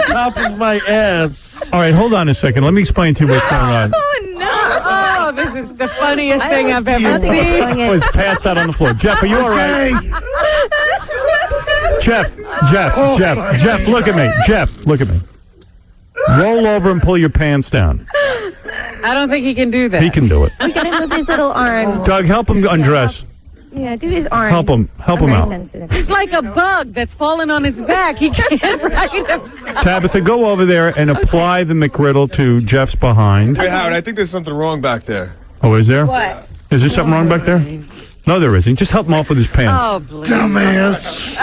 top of my ass. All right, hold on a second. Let me explain to you what's going on. Oh, no. Oh, this is the funniest thing I've ever seen. Oh, it's passed out on the floor. Jeff, are you all right? Jeff, look at me. Jeff, look at me. Roll over and pull your pants down. I don't think he can do that. He can do it. We gotta move his little arm. Doug, help him undress. Yeah, do his arm. Help him out. Sensitive. It's like a bug that's fallen on its back. He can't right himself. Tabitha, go over there and apply the McGriddle to Jeff's behind. Hey, Howard, I think there's something wrong back there. Oh, is there? What? Is there something wrong back there? No, there isn't. Just help him off with his pants. Oh, please. Dumbass.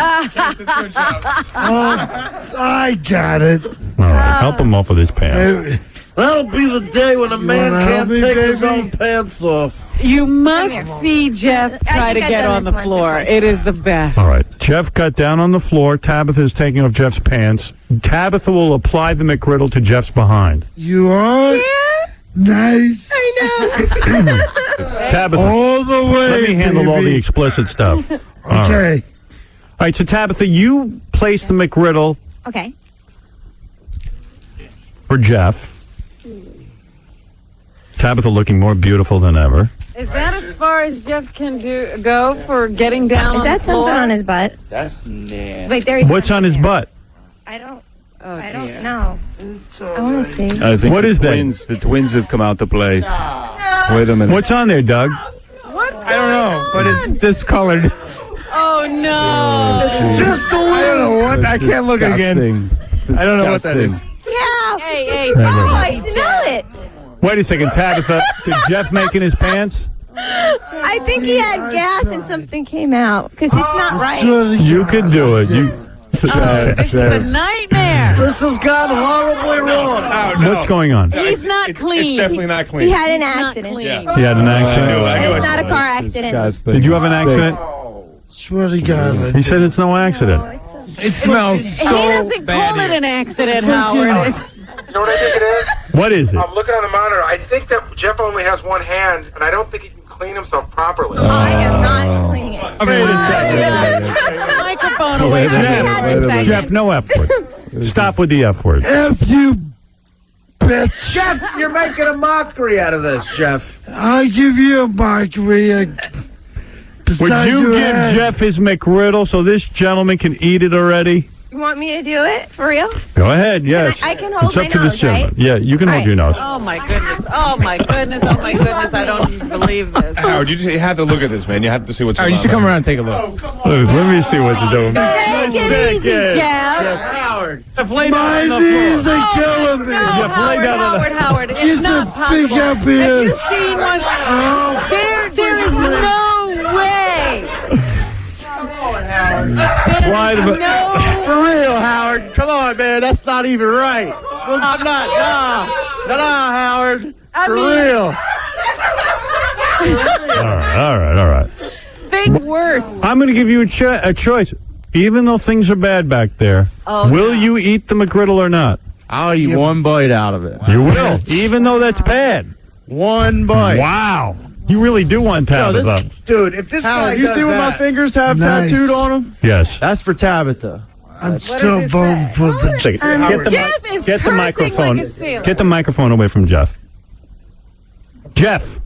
I got it. All right, help him off with his pants. That'll be the day when a man wanna can't help me, take his baby? own pants off. You must see Jeff try to think I've get done on the this once or floor. twice. It is the best. All right. Jeff got down on the floor. Tabitha is taking off Jeff's pants. Tabitha will apply the McGriddle to Jeff's behind. You are? Yeah. Nice. I know. Tabitha, All the way, let me handle all the explicit stuff. All Okay. right, so Tabitha, you place the McGriddle Okay. for Jeff. Tabitha looking more beautiful than ever. Is that as far as Jeff can go for getting down Is on that the floor? something on his butt? That's nasty. Wait, there is. What's on his butt? I don't. Oh, I dear. don't know. I want to see. I think What is that? The twins have come out to play. Wait a minute. What's on there, Doug? What's I don't know, but it's discolored. Oh, no. Just a I don't know what. I can't look again. I don't know what that is. Yeah. Hey. Oh, I smell it. Wait a second, Tabitha. Did Jeff make in his pants? I think he had gas and something came out because it's not right. You could do it. This is a nightmare. This has gone horribly wrong. Oh, no. What's going on? He's not clean. It's definitely not clean. He had an Not accident. clean. Yeah. He had an accident. And it's not a car accident. Did you have an accident? Swear to God. He said it's no accident. It smells He doesn't call it an accident, Howard. You know what I think it is? What is it? I'm looking on the monitor. I think that Jeff only has one hand, and I don't think he can clean himself properly. I am not cleaning it. Microphone away from him. Jeff, no F word. Stop with the F word. F you, bitch. Jeff, you're making a mockery out of this, Jeff. I'll give you a mockery. Would you give Jeff his McGriddle so this gentleman can eat it already? You want me to do it for real? Go ahead, yes. I can hold it's up my to this nose, gentleman. right? Yeah, you can hold All your nose. Oh, my goodness. Oh, my goodness. Oh, my goodness. I don't believe this. Howard, you have to look at this, man. You have to see what's going on. You should come around and take a look. Let me see what you're doing. Take it easy, Jeff. Howard. Jeff, lay My down on the knees floor. are killing me. No, Jeff, lay down on the- Howard. It's Get not the possible. pig up Have here. you seen one? There is no way. Why the- For real, Howard. Come on, man. That's not even right. I'm not. No, Howard. For real. All right. Think worse. I'm going to give you a choice. Even though things are bad back there, will you eat the McGriddle or not? I'll eat one bite out of it. You will, even though that's bad. One bite. Wow. You really do want Tabitha. Dude, if this guy Howard, you does see what my that, fingers have Nice. tattooed on them? Yes. That's for Tabitha. I'm still does it voting say? for the... Jeff is Get the cursing microphone. like a sailor. Get the microphone away from Jeff. Jeff,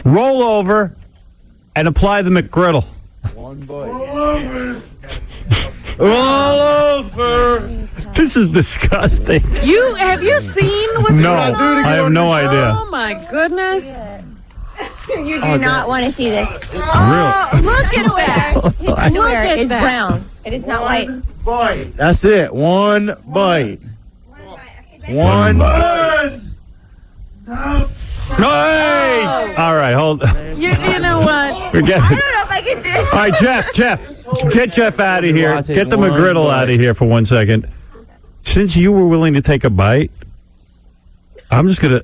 roll over and apply the McGriddle. All over. This is disgusting. Have you seen what's No, going on? I have no idea. Oh my goodness! You do not want to see this. Real. Look at that! His underwear at is that. brown. It is not white. Boy. That's it. One bite. One bite. Hey! All right, hold. You know what? Forget I it. don't know if I can do it. All right, Jeff, get Jeff out of here. Get the McGriddle out of here for 1 second. Since you were willing to take a bite, I'm just gonna.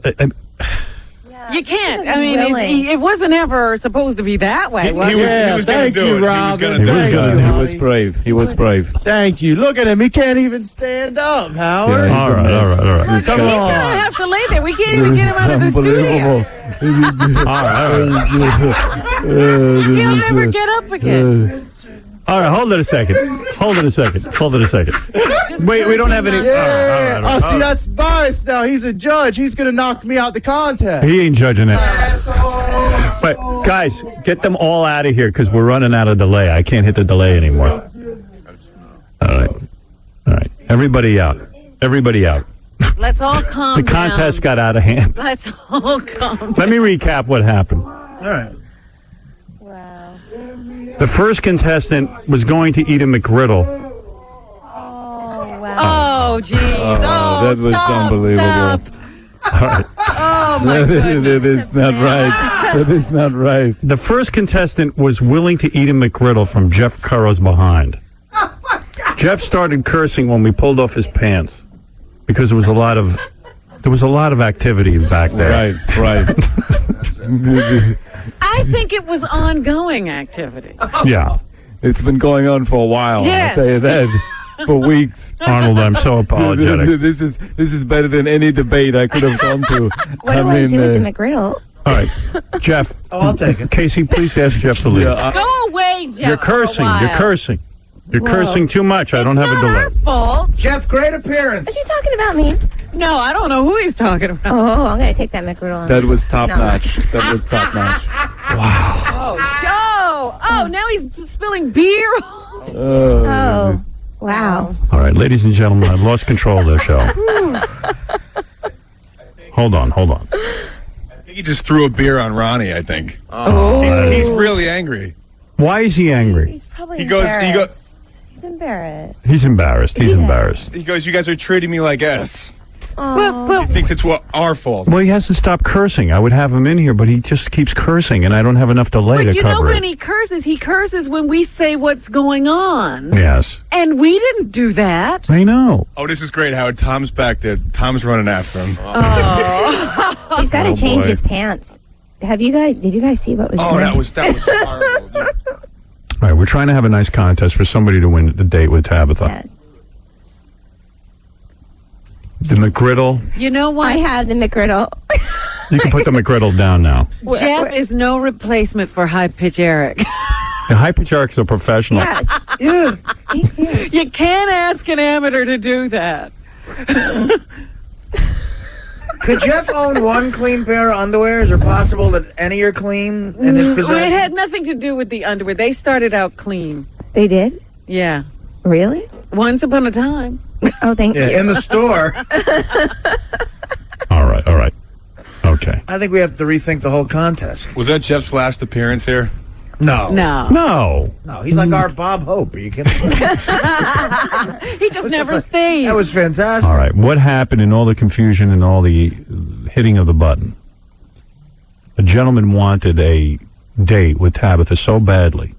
You can't. This I is mean, willing. it wasn't ever supposed to be that way. He Was was, it? he was going to thank do you, it. He was Robin. going to do He was it. gonna do it. He was brave. He was brave. Thank you. Look at him. He can't even stand up, Howard. all right. He's Come gonna on. have to lay there. We can't even get him out of the studio. All right. He'll never get up again. All right, hold it a second. Wait, we don't have any. Yeah. All right. See, that's biased now. He's a judge. He's going to knock me out the contest. He ain't judging it. But, guys, get them all out of here because we're running out of delay. I can't hit the delay anymore. All right. Everybody out. Let's all calm The down. contest got out of hand. Let's all calm down. Let me recap what happened. All right. Wow. The first contestant was going to eat a McGriddle. Oh, wow. Oh, jeez. Oh, that was stop, unbelievable. Stop. All right. Oh, my goodness. That is not right. That is not right. The first contestant was willing to eat a McGriddle from Jeff Currow's behind. Jeff started cursing when we pulled off his pants because there was a lot of activity back there. Right. I think it was ongoing activity. Yeah. It's been going on for a while. Yes. I'll tell you that. For weeks. Arnold, I'm so apologetic. This is better than any debate I could have gone to. What do I do with the McGriddle? All right, Jeff. I'll take it. Casey, please ask Jeff to leave. Go away, Jeff. You're cursing. You're cursing too much. I don't have a It's delay. not our fault. Jeff, great appearance. Is he talking about me? No, I don't know who he's talking about. Oh, I'm going to take that McGriddle. That was top No. notch. That was top notch. Oh, now he's spilling beer. Oh, wow. All right, ladies and gentlemen, I've lost control of their show. Hold on. He just threw a beer on Ronnie, I think. Oh. He's really angry. Why is he angry? He's probably He goes- embarrassed. He's embarrassed. He's embarrassed. He goes, "You guys are treating me like S." Well, He thinks it's our fault. Well, he has to stop cursing. I would have him in here, but he just keeps cursing, and I don't have enough delay to you know cover when it. he curses when we say what's going on. Yes, And we didn't do that. I know. Oh, this is great, Howard. Tom's back there. Tom's running after him. He's got to change boy. his pants. Did you guys see what was Oh, going that was horrible. Dude. All right, we're trying to have a nice contest for somebody to win the date with Tabitha. Yes. The McGriddle. You know I what? have the McGriddle. You can put the McGriddle down now. Jeff is no replacement for High Pitch Eric. The Hyperchark's a professional. Yes. Yeah. You can't ask an amateur to do that. Could Jeff own one clean pair of underwear? Is it possible that any are clean in his Well, it possession? had nothing to do with the underwear. They started out clean. They did? Yeah. Really? Once upon a time. Oh, thank you. In the store. All right. Okay. I think we have to rethink the whole contest. Was that Jeff's last appearance here? No. No. He's like our Bob Hope. Are you kidding me? He just never stays. That was fantastic. All right. What happened in all the confusion and all the hitting of the button? A gentleman wanted a date with Tabitha so badly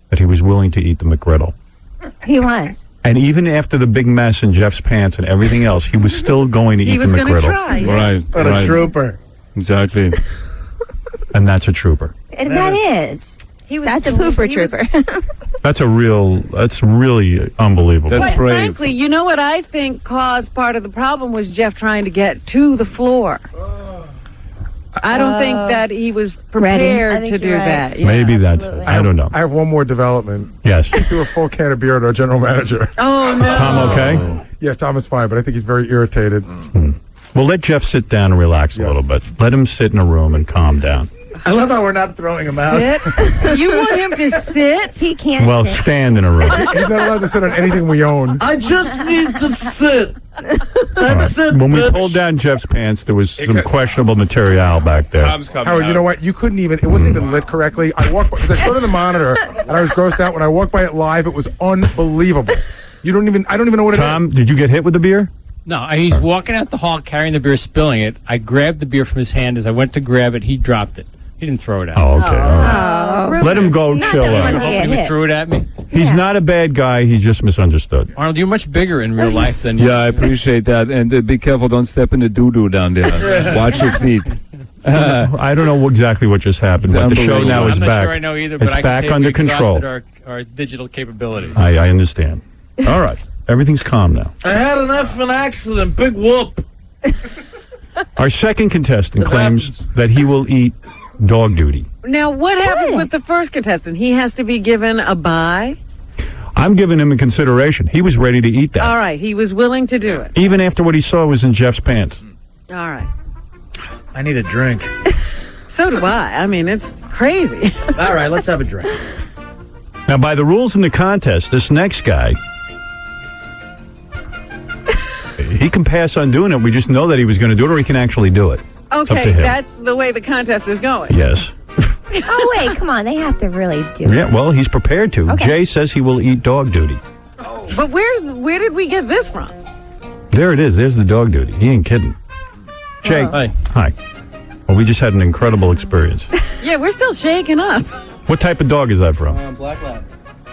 that he was willing to eat the McGriddle. He was. And even after the big mess in Jeff's pants and everything else, he was still going to eat He the was going to McGriddle. try. Right. What a trooper. Exactly. And that's a trooper. And that is. That's a pooper trooper. That's really unbelievable. That's Quite brave. frankly, you know what I think caused part of the problem was Jeff trying to get to the floor. I don't think that he was prepared think to do you're right. that. Yeah. Maybe that's, absolutely. I don't know. I have one more development. Yes. He threw a full can of beer at our general manager. Oh, no. Tom, okay? Yeah, Tom is fine, but I think he's very irritated. Well, let Jeff sit down and relax a little bit. Let him sit in a room and calm down. I love how we're not throwing him out. Sit? You want him to sit? He can't Well, sit. stand in a room. He's not allowed to sit on anything we own. I just need to sit. That's it, When we bitch. pulled down Jeff's pants, there was some questionable material back there. Tom's coming Howard, out. you know what? You couldn't even, it wasn't even lit correctly. I walked by, because I showed on the monitor, and I was grossed out. When I walked by it live, it was unbelievable. I don't even know what it is. Tom, did you get hit with the beer? No, he's walking out the hall carrying the beer, spilling it. I grabbed the beer from his hand. As I went to grab it, he dropped it. He didn't throw it out. Oh, okay. All right. Let him go Not chill that out. one. Hoping he threw it at me. He's not a bad guy. He just misunderstood. Arnold, you're much bigger in real life than Yeah, I appreciate that. And be careful, don't step in the doo-doo down there. Watch your feet. I don't know exactly what just happened, but the show now is I'm not back. sure I know either, but It's I can back tell under we exhausted control. Our digital capabilities. I understand. All right. Everything's calm now. I had an effing accident. Big whoop. Our second contestant claims that he will eat dog duty. Now, what happens with the first contestant? He has to be given a bye? I'm giving him a consideration. He was ready to eat that. All right, he was willing to do it. Even after what he saw was in Jeff's pants. All right. I need a drink. So do I. I mean, it's crazy. All right, let's have a drink. Now, by the rules in the contest, this next guy, he can pass on doing it. We just know that he was going to do it, or he can actually do it. It's up to Okay, him. that's the way the contest is going. Yes. Oh, wait, come on. They have to really do it. Yeah, well, he's prepared to. Okay. Jay says he will eat dog duty. But where did we get this from? There it is. There's the dog duty. He ain't kidding. Jay. Hi. Hi. Well, we just had an incredible experience. Yeah, we're still shaking up. What type of dog is that from? Black lab.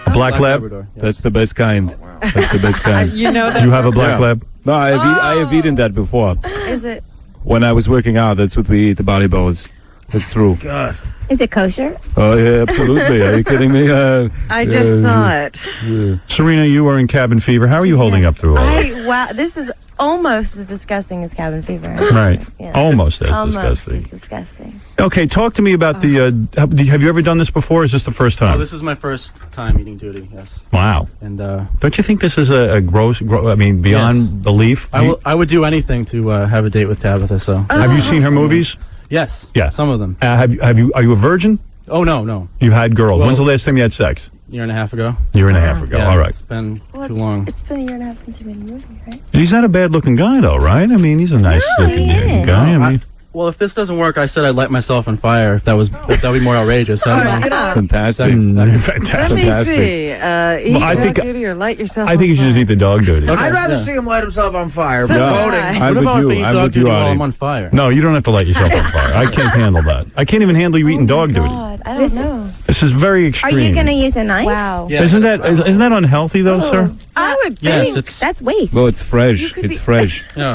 A black lab? Labrador, yes. That's the best kind. That's the best kind. You know that? You have a black lab? No, I have eaten that before. Is it? When I was working out, that's what we eat, the body bows. That's true. God. Is it kosher? Oh, yeah, absolutely. Are you kidding me? I just saw it. Serena, you are in cabin fever. How are you holding up through all that? Wow, this is almost as disgusting as cabin fever. Right. Yeah. Almost as Almost disgusting. as disgusting. Okay, talk to me about the... have you ever done this before? Or is this the first time? Oh, this is my first time eating duty, yes. Wow. And Don't you think this is a gross... I mean, beyond Yes. belief? I would do anything to have a date with Tabitha, so... Have you seen her movies? Yes. Yeah. Some of them. Are you a virgin? Oh, no. You had girls. Well- When's the last time you had sex? Year and a half ago. Year and a half ago. Yeah, All right. It's been too long. It's been a year and a half since we made a movie, right? He's not a bad-looking guy, though, right? I mean, he's a nice looking he is. guy. I No, mean, Well, if this doesn't work, I said I'd light myself on fire if that would be more outrageous. I don't know. Fantastic. Let fantastic. me see. Eat Well, I dog think- duty or light yourself I think you on should just fire. eat the dog duty. Okay. I'd rather Yeah. see him light himself on fire. So but do voting. I. I'm What about with if I you. eat I'm dog with duty you, while Artie. I'm on fire? No, you don't have to light yourself on fire. I can't handle that. I can't even handle you eating dog duty. God, I don't know. This is very Are extreme. you going to use a knife? Wow. Yeah. Isn't that unhealthy, though, sir? I would Yes, think. it's... That's waste. Well, it's fresh. It's fresh. Yeah.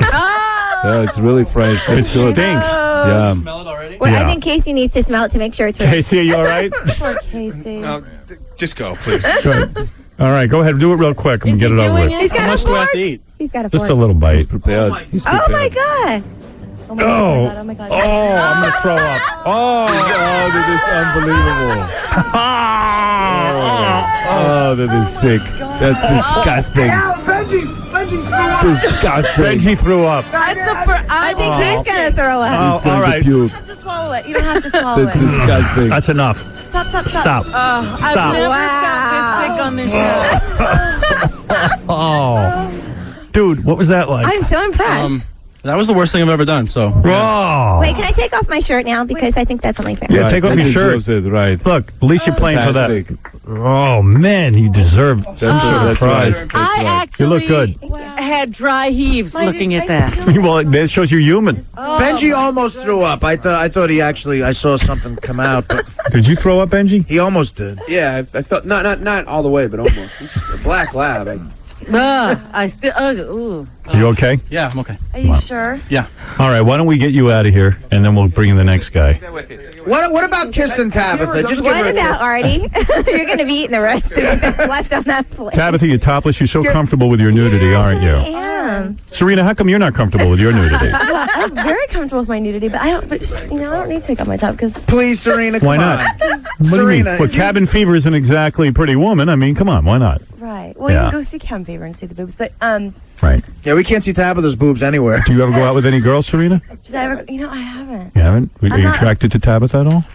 Yeah, it's really fresh. It That's good. stinks. Yeah. Smell it already? Well, Yeah. I think Casey needs to smell it to make sure it's right. Casey, are you all right? Poor Casey. No, just go, please. Good. All right, go ahead. Do it real quick and Is get he it over doing with. it? He's How got much a do I have fork. to eat? He's got a Just a fork. little bite. Prepared. He's prepared. Oh, my God. Oh my God, Oh. oh my God. I'm going to throw up. Oh, that is unbelievable. Oh, that is sick. That's disgusting. Disgusting. Benji threw up. I think he's going to throw up. Oh, He's going all right. to puke. You don't have to swallow it. You don't have to swallow That's it. disgusting. That's enough. Stop. Stop. I've Stop. never felt this sick on this show. Oh. Dude, what was that like? I'm so impressed. That was the worst thing I've ever done, so... Oh. Wait, can I take off my shirt now? Because I think that's only fair. Yeah, take off That your shirt. deserves it, right. Look, at least you're playing for that. Fantastic. Oh, man, he deserved That's some right. prize. That's I right. actually You look good. had dry heaves looking at that. Well, that shows you're human. Benji almost threw up. I thought he actually. I saw something come out, but Did you throw up, Benji? he almost did. Yeah, I felt not all the way, but almost. It's a black lab. I still. Ooh. You okay? Yeah, I'm okay. Are you sure? Yeah. All right, why don't we get you out of here, and then we'll bring in the next guy. What about kissing Tabitha? Just give What her. about Artie? You're going to be eating the rest of it that's left on that plate. Tabitha, you're topless. You're so comfortable with your nudity, aren't I you? am. Serena, how come you're not comfortable with your nudity? I'm very comfortable with my nudity, but I don't need to take off my top because Please, Serena. Come Why not? on. What do you mean? Serena, Well, cabin fever isn't exactly Pretty Woman. I mean, come on, why not? right. Well, Yeah. you can go see Cabin Fever and see the boobs, but Right. Yeah, we can't see Tabitha's boobs anywhere. Do you ever go out with any girls, Serena? should I ever? I haven't. You haven't? Are I'm you not- attracted to Tabitha at all?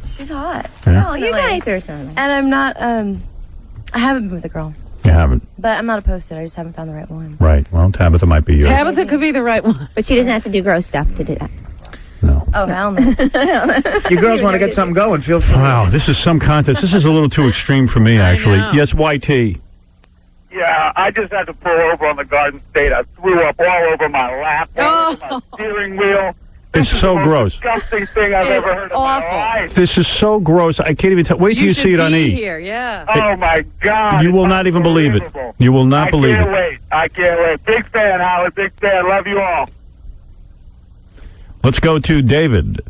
She's hot. Yeah. Oh, you guys are fun. And I'm not. I haven't been with a girl, You haven't. but I'm not opposed to it. I just haven't found the right one. Right. Well, Tabitha might be you. Tabitha could be the right one. But she doesn't have to do gross stuff to do that. No. Oh hell no! You girls want to get something going? Feel free. Wow, this is some contest. This is a little too extreme for me, actually. know. Yes, YT. Yeah, I just had to pull over on the Garden State. I threw up all over my lap, all over my steering wheel. It's This is so the most gross. disgusting thing I've ever heard in my life. This is so gross. I can't even tell. Wait till you should see it on be E. here, yeah. Oh my God! You will it's not even believe it. unbelievable. You will not believe I can't it. wait. I can't wait. Big fan, Howard. Big fan. Love you all. Let's go to David.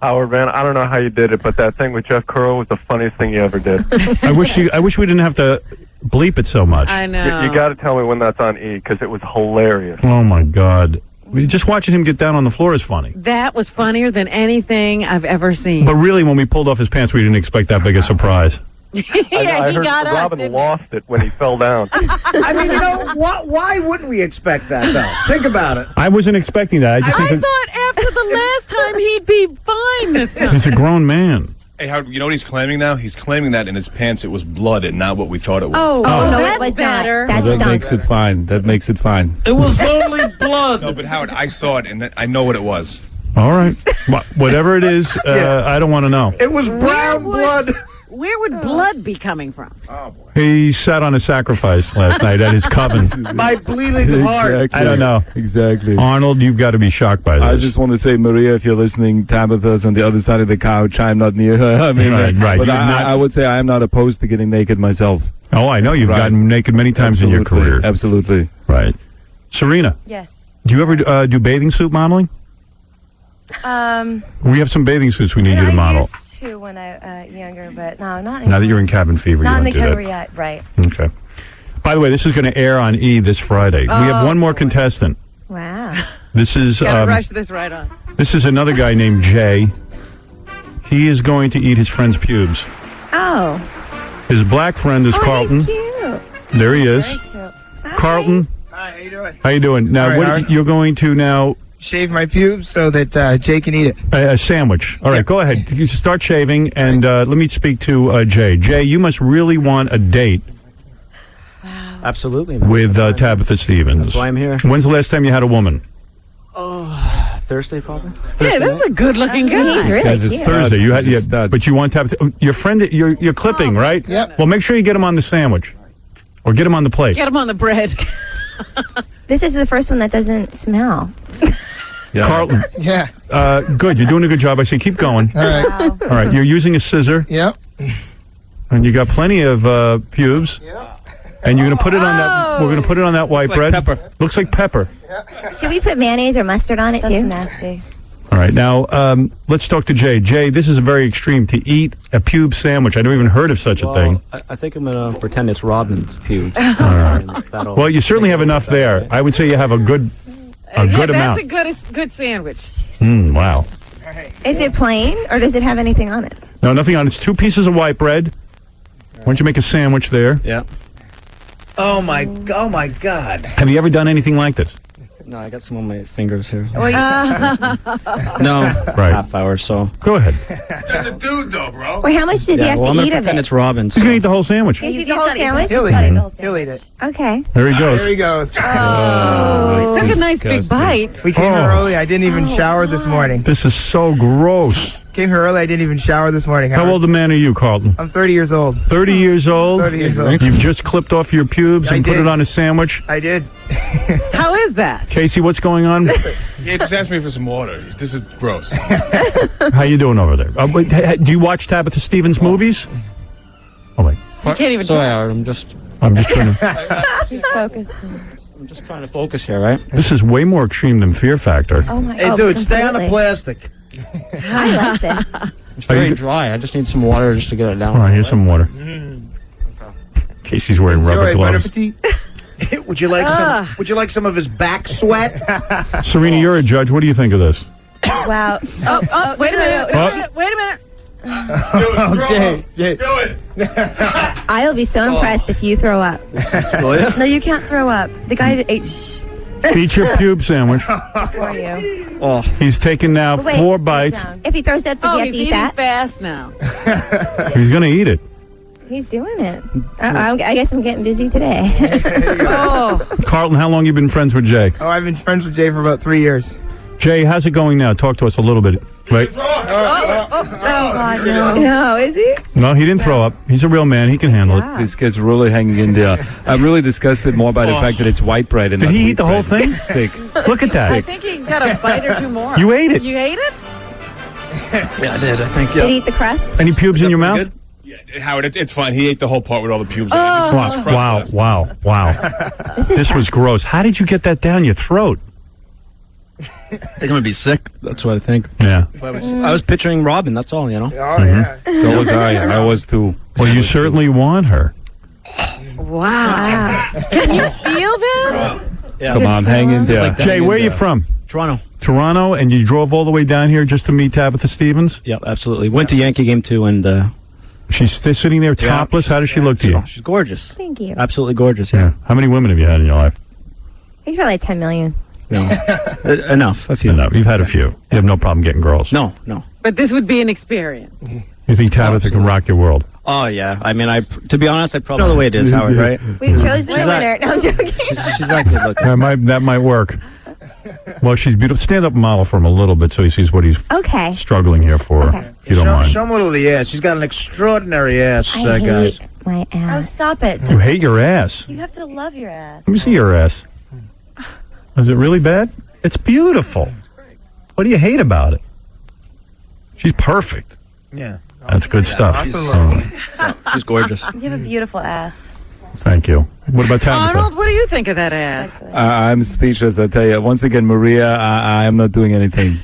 Howard, man, I don't know how you did it, but that thing with Jeff Curl was the funniest thing you ever did. I wish we didn't have to bleep it so much. I know. You got to tell me when that's on E, because it was hilarious. Oh my God. Just watching him get down on the floor is funny. That was funnier than anything I've ever seen. But really, when we pulled off his pants, we didn't expect that big a surprise. Yeah, I he heard got us. Robin lost it when he fell down. I mean, why wouldn't we expect that, though? Think about it. I wasn't expecting that. I thought after the last time he'd be fine this time. He's a grown man. Hey, Howard, you know what he's claiming now? He's claiming that in his pants it was blood and not what we thought it was. Oh, no, that's it was better. not. That That's makes it fine. That makes it fine. It was only blood. No, but Howard, I saw it and I know what it was. All right. Whatever it is, I don't want to know. It was brown blood. Where would blood be coming from? Oh, boy. He sat on a sacrifice last night at his coven. My bleeding heart. Exactly. I don't know. Exactly. Arnold, you've got to be shocked by this. I just want to say, Maria, if you're listening, Tabitha's on the other side of the couch. I'm not near her. I mean, Right. But You're not- I would say I am not opposed to getting naked myself. Oh, I know. You've Right. gotten naked many times in your career. Absolutely. Right. Serena, Yes. do you ever do bathing suit modeling? We have some bathing suits we need you to model. I used to when I younger, but no, not anymore. Now that you're in cabin fever, Not in you the don't do cabin that. yet, right? Okay. By the way, this is going to air on E! this Friday. We have one more contestant. Wow. This is Gotta rush this right on. this is another guy named Jay. He is going to eat his friend's pubes. Oh. His black friend is Carlton. Cute. There he is. Very cute. Carlton, Hi, how you doing? how you doing? Now, All right, what, Howard. you're going to now Shave my pubes so that Jay can eat it. a sandwich. All right, go ahead. You start shaving, and let me speak to Jay. Jay, you must really want a date Absolutely. with Tabitha Stevens. That's why I'm here. When's the last time you had a woman? Thursday, probably. Hey, this is a good-looking guy. He's really Guys, it's cute. Thursday. You had, He's a stud. but you want Tabitha. Your friend, you're clipping, right? Yep. Well, make sure you get him on the sandwich, or get him on the plate. Get him on the bread. This is the first one that doesn't smell. Yeah. Carlton, Yeah. good. You're doing a good job. I say keep going. All right. Wow. All right, you're using a scissor, Yep. and you got plenty of pubes. And you're gonna put it on that. We're gonna put it on that white like bread. pepper. Looks like pepper. Should we put mayonnaise or mustard on it That's too? nasty. All right, now let's talk to Jay. Jay, this is very extreme to eat a pube sandwich. I never even heard of such a thing. I think I'm going to pretend it's Robin's pubes. Well, you certainly have enough there. I would say you have a good That's amount. a good sandwich. Wow. Is it plain or does it have anything on it? No, nothing on it. It's 2 pieces of white bread. Why don't you make a sandwich there? Yeah. Oh my God. Have you ever done anything like this? No, I got some on my fingers here. Or you- No. Right. Half hour, so. Go ahead. That's a dude, though, bro. Wait, how much does he have well, I'm to gonna eat of pretend it? it's Robin's. You can eat the whole sandwich. Can you eat the whole sandwich? He'll eat it. He'll eat it. Okay. There he There goes. he goes. Oh, he took a nice big bite. We came here Oh. early. I didn't even shower this morning. This is so gross. Came here early. I didn't even shower this morning. How old a man are you, Carlton? I'm 30 years old. 30 years old? 30 years old. You've just clipped off your pubes I and put did. it on a sandwich? I did. How is that? Casey, what's going on? Yeah, just ask me for some water. This is gross. How you doing over there? Wait, do you watch Tabitha Stevens movies? Oh, wait. You can't even Sorry, try. Howard, I'm just trying to... He's focusing. trying to focus here, right? This is way more extreme than Fear Factor. Oh my Hey, god. dude, stay on the plastic. I like this. It's very dry. I just need some water just to get it down. All right, here's some water. Casey's wearing rubber Enjoy, Bon gloves. appetit. Would you like some of his back sweat? Serena, you're a judge. What do you think of this? Wow. Oh, wait a minute. Oh. Wait a minute. Jay. Do it. I'll be so impressed if you throw up. No, you can't throw up. The guy ate Eat your pube sandwich. for you. Oh, He's taken now Wait, 4 put bites. Down. If he throws up, does Oh, he have he's to eat eating that? fast now. He's going to eat it. He's doing it. I guess I'm getting busy today. Oh, Carlton, how long you been friends with Jay? Oh, I've been friends with Jay for about 3 years. Jay, how's it going now? Talk to us a little bit. Right? Oh God, no. No, is he? No, he didn't throw up. He's a real man. He can handle it. This kid's really hanging in there. I'm really disgusted more by the fact that it's white bread and Did not he wheat eat the whole bread. thing? Sick. Look at I that. think he's got a bite or two more. You ate it. You ate it? yeah, I did. I think, Did he eat the crust? Any pubes in your mouth? Yeah, Howard, it's fine. He ate the whole part with all the pubes. Wow. This was gross. How did you get that down your throat? I think I'm going to be sick. That's what I think. Yeah. I was picturing Robin, that's all, you know? Oh, yeah. So was I. I was too. Well, you certainly want her. Wow. Can you feel this? Yeah. Come on, hang in there. Like that. Jay, where are you from? Toronto, and you drove all the way down here just to meet Tabitha Stevens? Yep, absolutely. Went to Yankee game too, and she's still sitting there topless. How does she look to you? She's gorgeous. Thank you. Absolutely gorgeous. Yeah. How many women have you had in your life? He's probably 10 million. No. Enough. A few. Enough. You've had a few. You have no problem getting girls. No. But this would be an experience. You think Tabitha can rock your world? Oh yeah. I mean, to be honest, I probably know the way it is, Howard. Right? We've chosen the winner. No, I'm joking. She's that good looking. That might work. Well, she's beautiful. Stand up model for him a little bit so he sees what he's struggling here for. If you don't mind. Show him a little of the ass. She's got an extraordinary ass, I guys. hate my ass. Oh, stop it. You hate your ass. You have to love your ass. Let me see your ass. Is it really bad? It's beautiful. What do you hate about it? She's perfect. Yeah. That's good stuff. She's gorgeous. You have a beautiful ass. Thank you. What about Tabitha? Arnold, what do you think of that ass? I'm speechless, I tell you. Once again, Maria, I am not doing anything.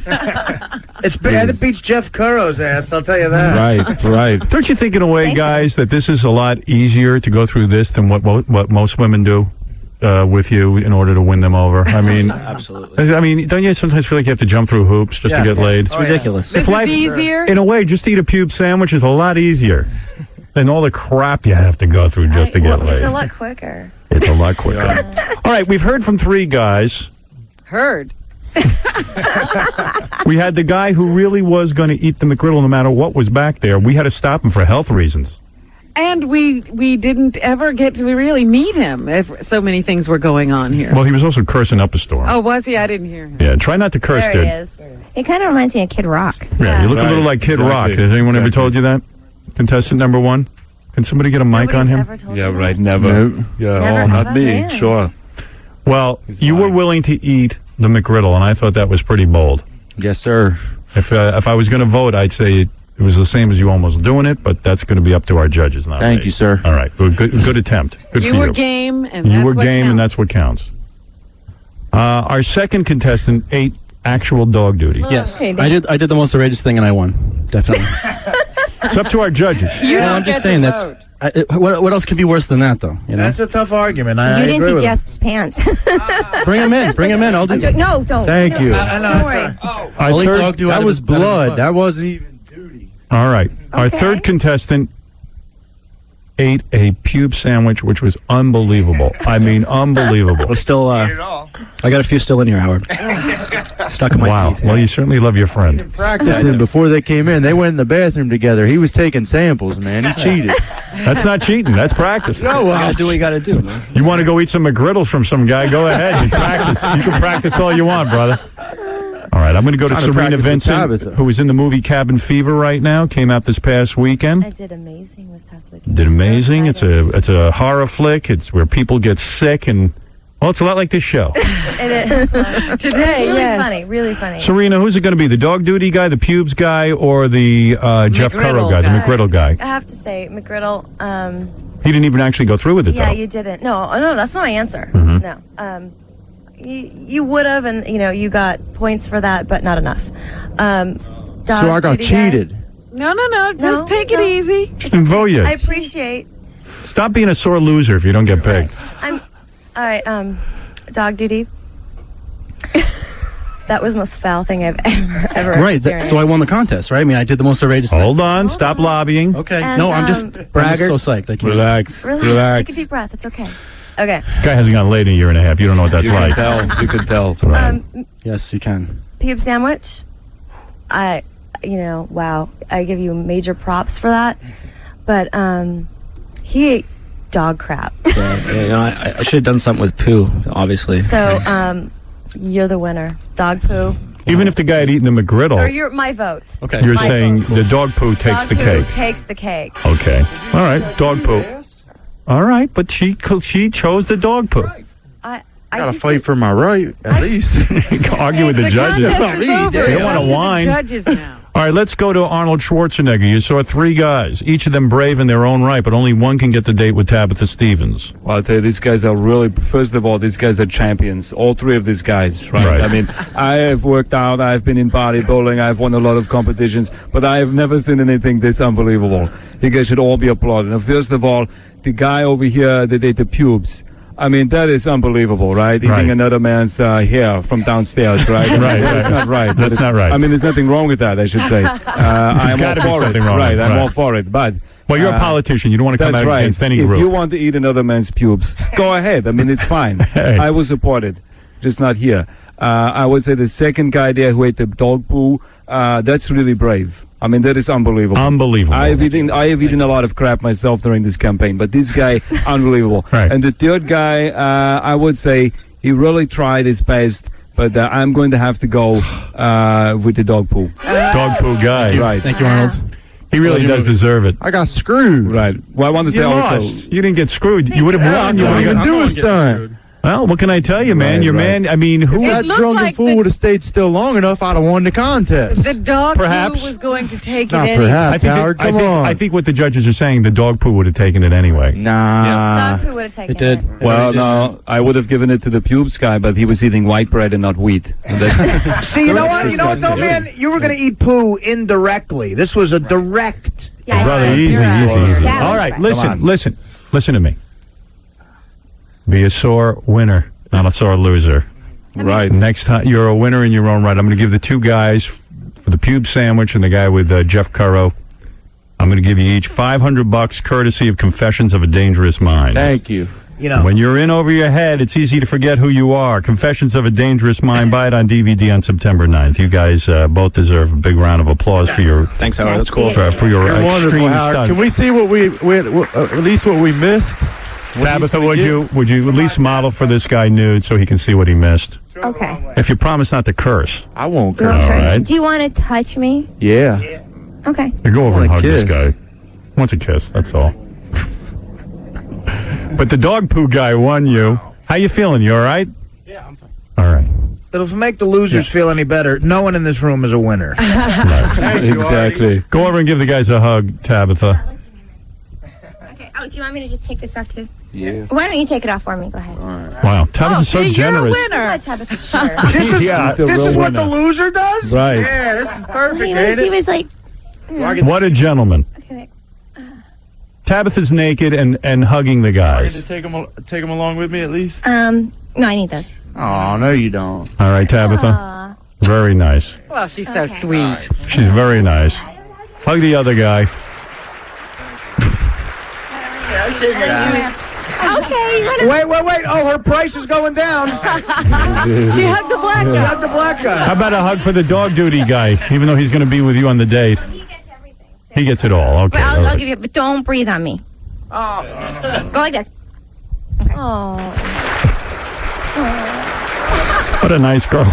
It's bad. It beats Jeff Curro's ass, I'll tell you that. Right. Don't you think in a way, guys, that this is a lot easier to go through this than what most women do with you in order to win them over? I mean, absolutely. I mean, don't you sometimes feel like you have to jump through hoops just to get laid? It's ridiculous. This is easier? In a way, just to eat a pube sandwich is a lot easier than all the crap you have to go through just to get laid. It's a lot quicker. It's a lot quicker. All right, we've heard from 3 guys. Heard. We had the guy who really was going to eat the McGriddle no matter what was back there. We had to stop him for health reasons. And we didn't ever get to really meet him if so many things were going on here. Well, he was also cursing up a storm. Oh, was he? I didn't hear him. Yeah, try not to curse, There dude. he is. He kind of reminds me of Kid Rock. Yeah, you look a little like Kid Rock. Has anyone ever told you that? Contestant number 1? Can somebody get a mic on him? Right, never. Yeah, not me. Sure. Well, you were willing to eat the McGriddle, and I thought that was pretty bold. Yes, sir. If I was going to vote, I'd say it was the same as you almost doing it, but that's going to be up to our judges now. Thank you, sir. All right, good attempt. Good You for were you. game, and You that's were what game, counts. and that's what counts. Our second contestant ate actual dog duty. Yes, I did the most outrageous thing, and I won. Definitely. It's up to our judges. I'm just saying what else could be worse than that, though? You know? That's a tough argument. You I didn't agree see with him. Jeff's pants. Bring him in. I'll do it. No, don't. Thank you. Don't worry. Only dog do That out was of his- out of his blood. butt. That wasn't even duty. All right. Our Okay. third contestant ate a pube sandwich, which was unbelievable. I mean, unbelievable. We're still. I got a few still in here, Howard. Stuck in my teeth. Well, you certainly love your friend. Practicing before they came in. They went in the bathroom together. He was taking samples, man. He cheated. That's not cheating. That's practice. You gotta do what you gotta do, man. You want to go eat some McGriddles from some guy? Go ahead. You practice. You can practice all you want, brother. All right, I'm going to go to Trying to Serena practice with Vincent, Tabitha. who is in the movie Cabin Fever right now. Came out this past weekend. I did amazing this past weekend. Did I'm so amazing. excited. It's a horror flick. It's where people get sick, and well, it's a lot like this show. It is. Today, really yes. funny. Really funny. Serena, who's it going to be? The dog duty guy, the pubes guy, or the Jeff Curro guy, the McGriddle guy? I have to say, McGriddle. He didn't even actually go through with it, Yeah, though. you didn't. No, that's not my answer. Mhm. No. You would have, and you got points for that, but not enough. So I got cheated. No. Just take it easy. Vote you. I appreciate. Stop being a sore loser if you don't get picked. All right. Dog duty. That was the most foul thing I've ever Right, experienced. so I won the contest, right? I mean, I did the most outrageous thing. Hold on. Stop lobbying. Okay. And, No, I'm just so psyched. I can't. Relax. Relax. Take a deep breath. It's okay. Okay. Guy hasn't gone late in a year and a half. You don't know what that's like. You could tell. That's right. Yes, you can. Pube sandwich. Wow. I give you major props for that. But he ate dog crap. Yeah, I should have done something with poo, obviously. So you're the winner. Dog poo. Even if the guy had eaten the Or McGriddle, you're my vote. Okay. you're My saying vote. the dog poo takes Dog the poo cake. takes the cake. Okay. All right. Dog poo. All right, but she chose the dog poo. I Gotta did fight for my right, at least. Argue with the judges. contest is over. They It's want up to the whine. judges now. All right, let's go to Arnold Schwarzenegger. You saw 3 guys, each of them brave in their own right, but only one can get the date with Tabitha Stevens. Well, I'll tell you, these guys are really, first of all, these guys are champions. All 3 of these guys, right? Right. I mean, I have worked out, I've been in bodybuilding, I've won a lot of competitions, but I have never seen anything this unbelievable. You guys should all be applauded. Now, first of all, the guy over here that ate the pubes, I mean, that is unbelievable, right? Right. Eating another man's hair from downstairs, right? Right, That's right. not right. That's not right. I mean, there's nothing wrong with that, I should say. I'm all gotta be for it. something wrong. Right, I'm Right. all for it. But Well, you're a politician. You don't want to come that's out right. against any if group. you want to eat another man's pubes, go ahead. I mean, it's fine. Hey. I will support it, just not here. I would say the second guy there who ate the dog poo, that's really brave. I mean, that is unbelievable. Unbelievable. I have eaten a lot of crap myself during this campaign, but this guy, unbelievable. Right. And the third guy, I would say he really tried his best, but I'm going to have to go with the dog poo. Dog poo guy. Right. Thank you, Arnold. He really does deserve it. I got screwed. Right. Well, I want to say You also. lost. You didn't get screwed. You would have won. You I would didn't have even do a stunt. Well, what can I tell you, man? Right, Your right. man, I mean, who... That looks drunken like fool the- would have stayed still long enough, I'd have won the contest. The dog Perhaps. poo was going to take Not it anyway. perhaps, Howard. Come on. I think what the judges are saying, the dog poo would have taken it anyway. Nah. Dog poo would have taken It did. Well, no, I would have given it to the pubes guy, but he was eating white bread and not wheat. And that's- See, you know what? You know what, though, man? You were going to eat poo indirectly. This was a direct. Yeah, Brother, easy, you're easy, right. easy. That All was right, right. listen to me. Be a sore winner, not a sore loser. right. Next time, you're a winner in your own right. I'm going to give the two guys for the pube sandwich and the guy with Jeff Currow. I'm going to give you each $500 courtesy of Confessions of a Dangerous Mind. Thank you. You know. When you're in over your head, it's easy to forget who you are. Confessions of a Dangerous Mind. Buy it on DVD on September 9th. You guys both deserve a big round of applause for your Thanks, Howard. That's cool. for your You're wonderful, extreme Howard. stunt. Can we see what at least what we missed? Tabitha, would you at least model for this guy nude so he can see what he missed? Okay. If you promise not to curse. I won't You curse. want All first? right. Do you want to touch me? Yeah. Okay. You go over and hug want a this kiss. guy. Wants a kiss, that's all. But the dog poo guy won you. How you feeling? You all right? Yeah, I'm fine. All right. It'll make the losers feel any better. No one in this room is a winner. Exactly. Go over and give the guys a hug, Tabitha. Okay. Oh, do you want me to just take this off too? Yeah. Why don't you take it off for me? Go ahead. Wow, Tabitha's so See, you're a generous. winner. Tabitha's shirt. This is, Yeah. He's a this real is what the winner. loser does? Right. Yeah, this is perfect, He ain't was it? like, What a gentleman. okay. Tabitha's naked and hugging the I get guys. to take them along with me at least. No, I need those. Oh, no, you don't. All right, Tabitha. Aw. Very nice. Well, she's so sweet. She's very nice. Hug the other guy. Okay. You wanna, Wait. Oh, her price is going down. She hugged the black She guy. hugged the black guy. How about a hug for the dog duty guy, even though he's going to be with you on the date? he gets everything. He gets it all. Okay. But all I'll right. give you. But don't breathe on me. Oh. Go like this. Oh. What a nice girl. Okay,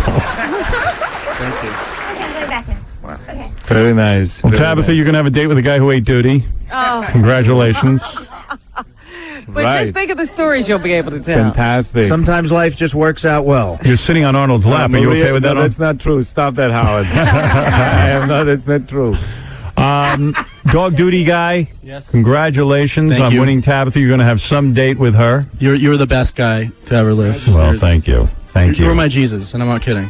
I'm going back now. Okay. Very nice. Well, very Tabitha, nice. you're going to have a date with a guy who ate duty. Oh, Congratulations. but Right. just think of the stories you'll be able to tell. Fantastic. Sometimes life just works out well. You're sitting on Arnold's lap. Are you Maria, okay with that? No, that's not true. Stop that, Howard. I am not. That's not true. Dog duty guy. Yes. Congratulations Thank on you. winning Tabitha. You're going to have some date with her. You're the best guy to ever live. Well, thank you. Thank You're you. my Jesus, and I'm not kidding.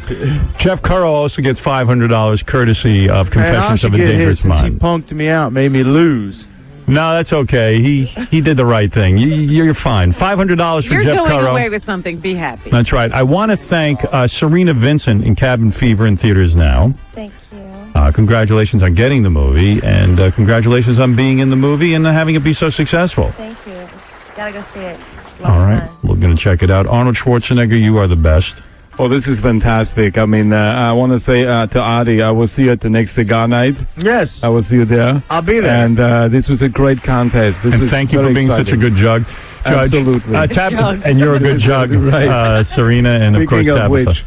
Jeff Currow also gets $500 courtesy of Hey, I Confessions should of a get his Dangerous since he Mind. punked me out, made me lose. No, that's okay. He did the right thing. You're fine. $500 for You're Jeff going Currow. away with something. Be happy. That's right. I want to thank Serena Vincent in Cabin Fever in theaters now. Thank you. Congratulations on getting the movie, and congratulations on being in the movie and having it be so successful. Thank you. Gotta go see it. It's a lot All of right. fun. We're going to check it out. Arnold Schwarzenegger, you are the best. Oh, this is fantastic. I mean, I want to say to Adi, I will see you at the next cigar night. Yes. I will see you there. I'll be there. And this was a great contest. This And was thank you for very being such a exciting. good judge. Absolutely. And you're a good judge, Right. Serena, and of course Speaking of Tabitha. which,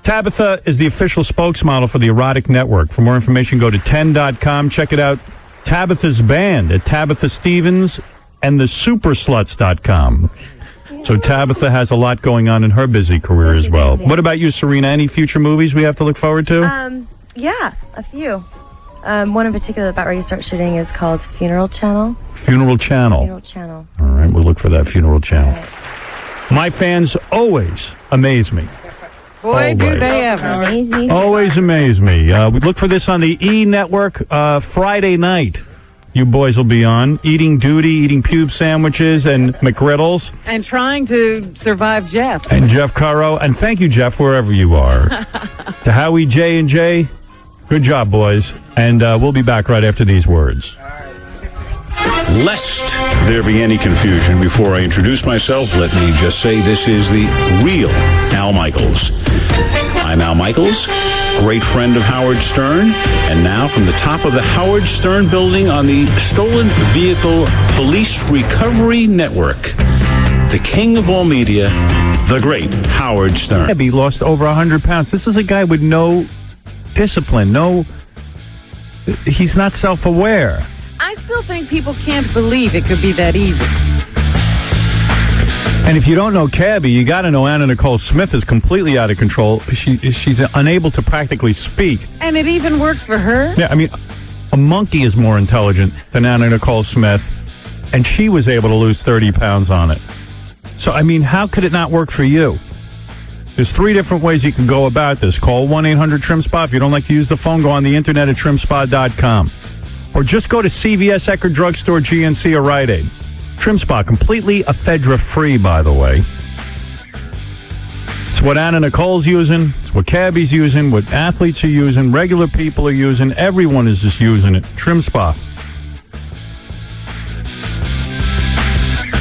Tabitha is the official spokesmodel for the Erotic Network. For more information, go to 10.com. Check it out. Tabitha's band at Tabitha Stevens and the Supersluts.com. So Tabitha has a lot going on in her busy career as well. busy. What about you, Serena? Any future movies we have to look forward to? Yeah, a few. One in particular about ready to start shooting is called Funeral Channel. Funeral Channel. Funeral Channel. All right, we'll look for that Funeral Channel. My fans always amaze me. Boy, do Always. they ever. Amazing. Always amaze me. We look for this on the E! Network Friday night. you boys will be on. Eating duty, eating pube sandwiches and McGriddles. And trying to survive Jeff. And Jeff Currow. And thank you, Jeff, wherever you are. To Howie, J, and J, good job, boys. And we'll be back right after these words. Lest there be any confusion, before I introduce myself, let me just say this is the real Al Michaels. I'm Al Michaels, great friend of Howard Stern, and now from the top of the Howard Stern building on the Stolen Vehicle Police Recovery Network, the king of all media, the great Howard Stern. He lost over 100 pounds. This is a guy with no discipline, he's not self-aware. I still think people can't believe it could be that easy. And if you don't know Cabby, you got to know Anna Nicole Smith is completely out of control. She's unable to practically speak. And it even worked for her? Yeah, I mean, a monkey is more intelligent than Anna Nicole Smith, and she was able to lose 30 pounds on it. So, I mean, how could it not work for you? There's 3 different ways you can go about this. Call 1-800-TRIM-SPA. If you don't like to use the phone, go on the internet at trimspa.com. Or just go to CVS, Eckerd Drugstore, GNC, or Rite Aid. Trim Spa, completely ephedra-free, by the way. It's what Anna Nicole's using. It's what Cabby's using. What athletes are using. Regular people are using. Everyone is just using it. Trim Spa.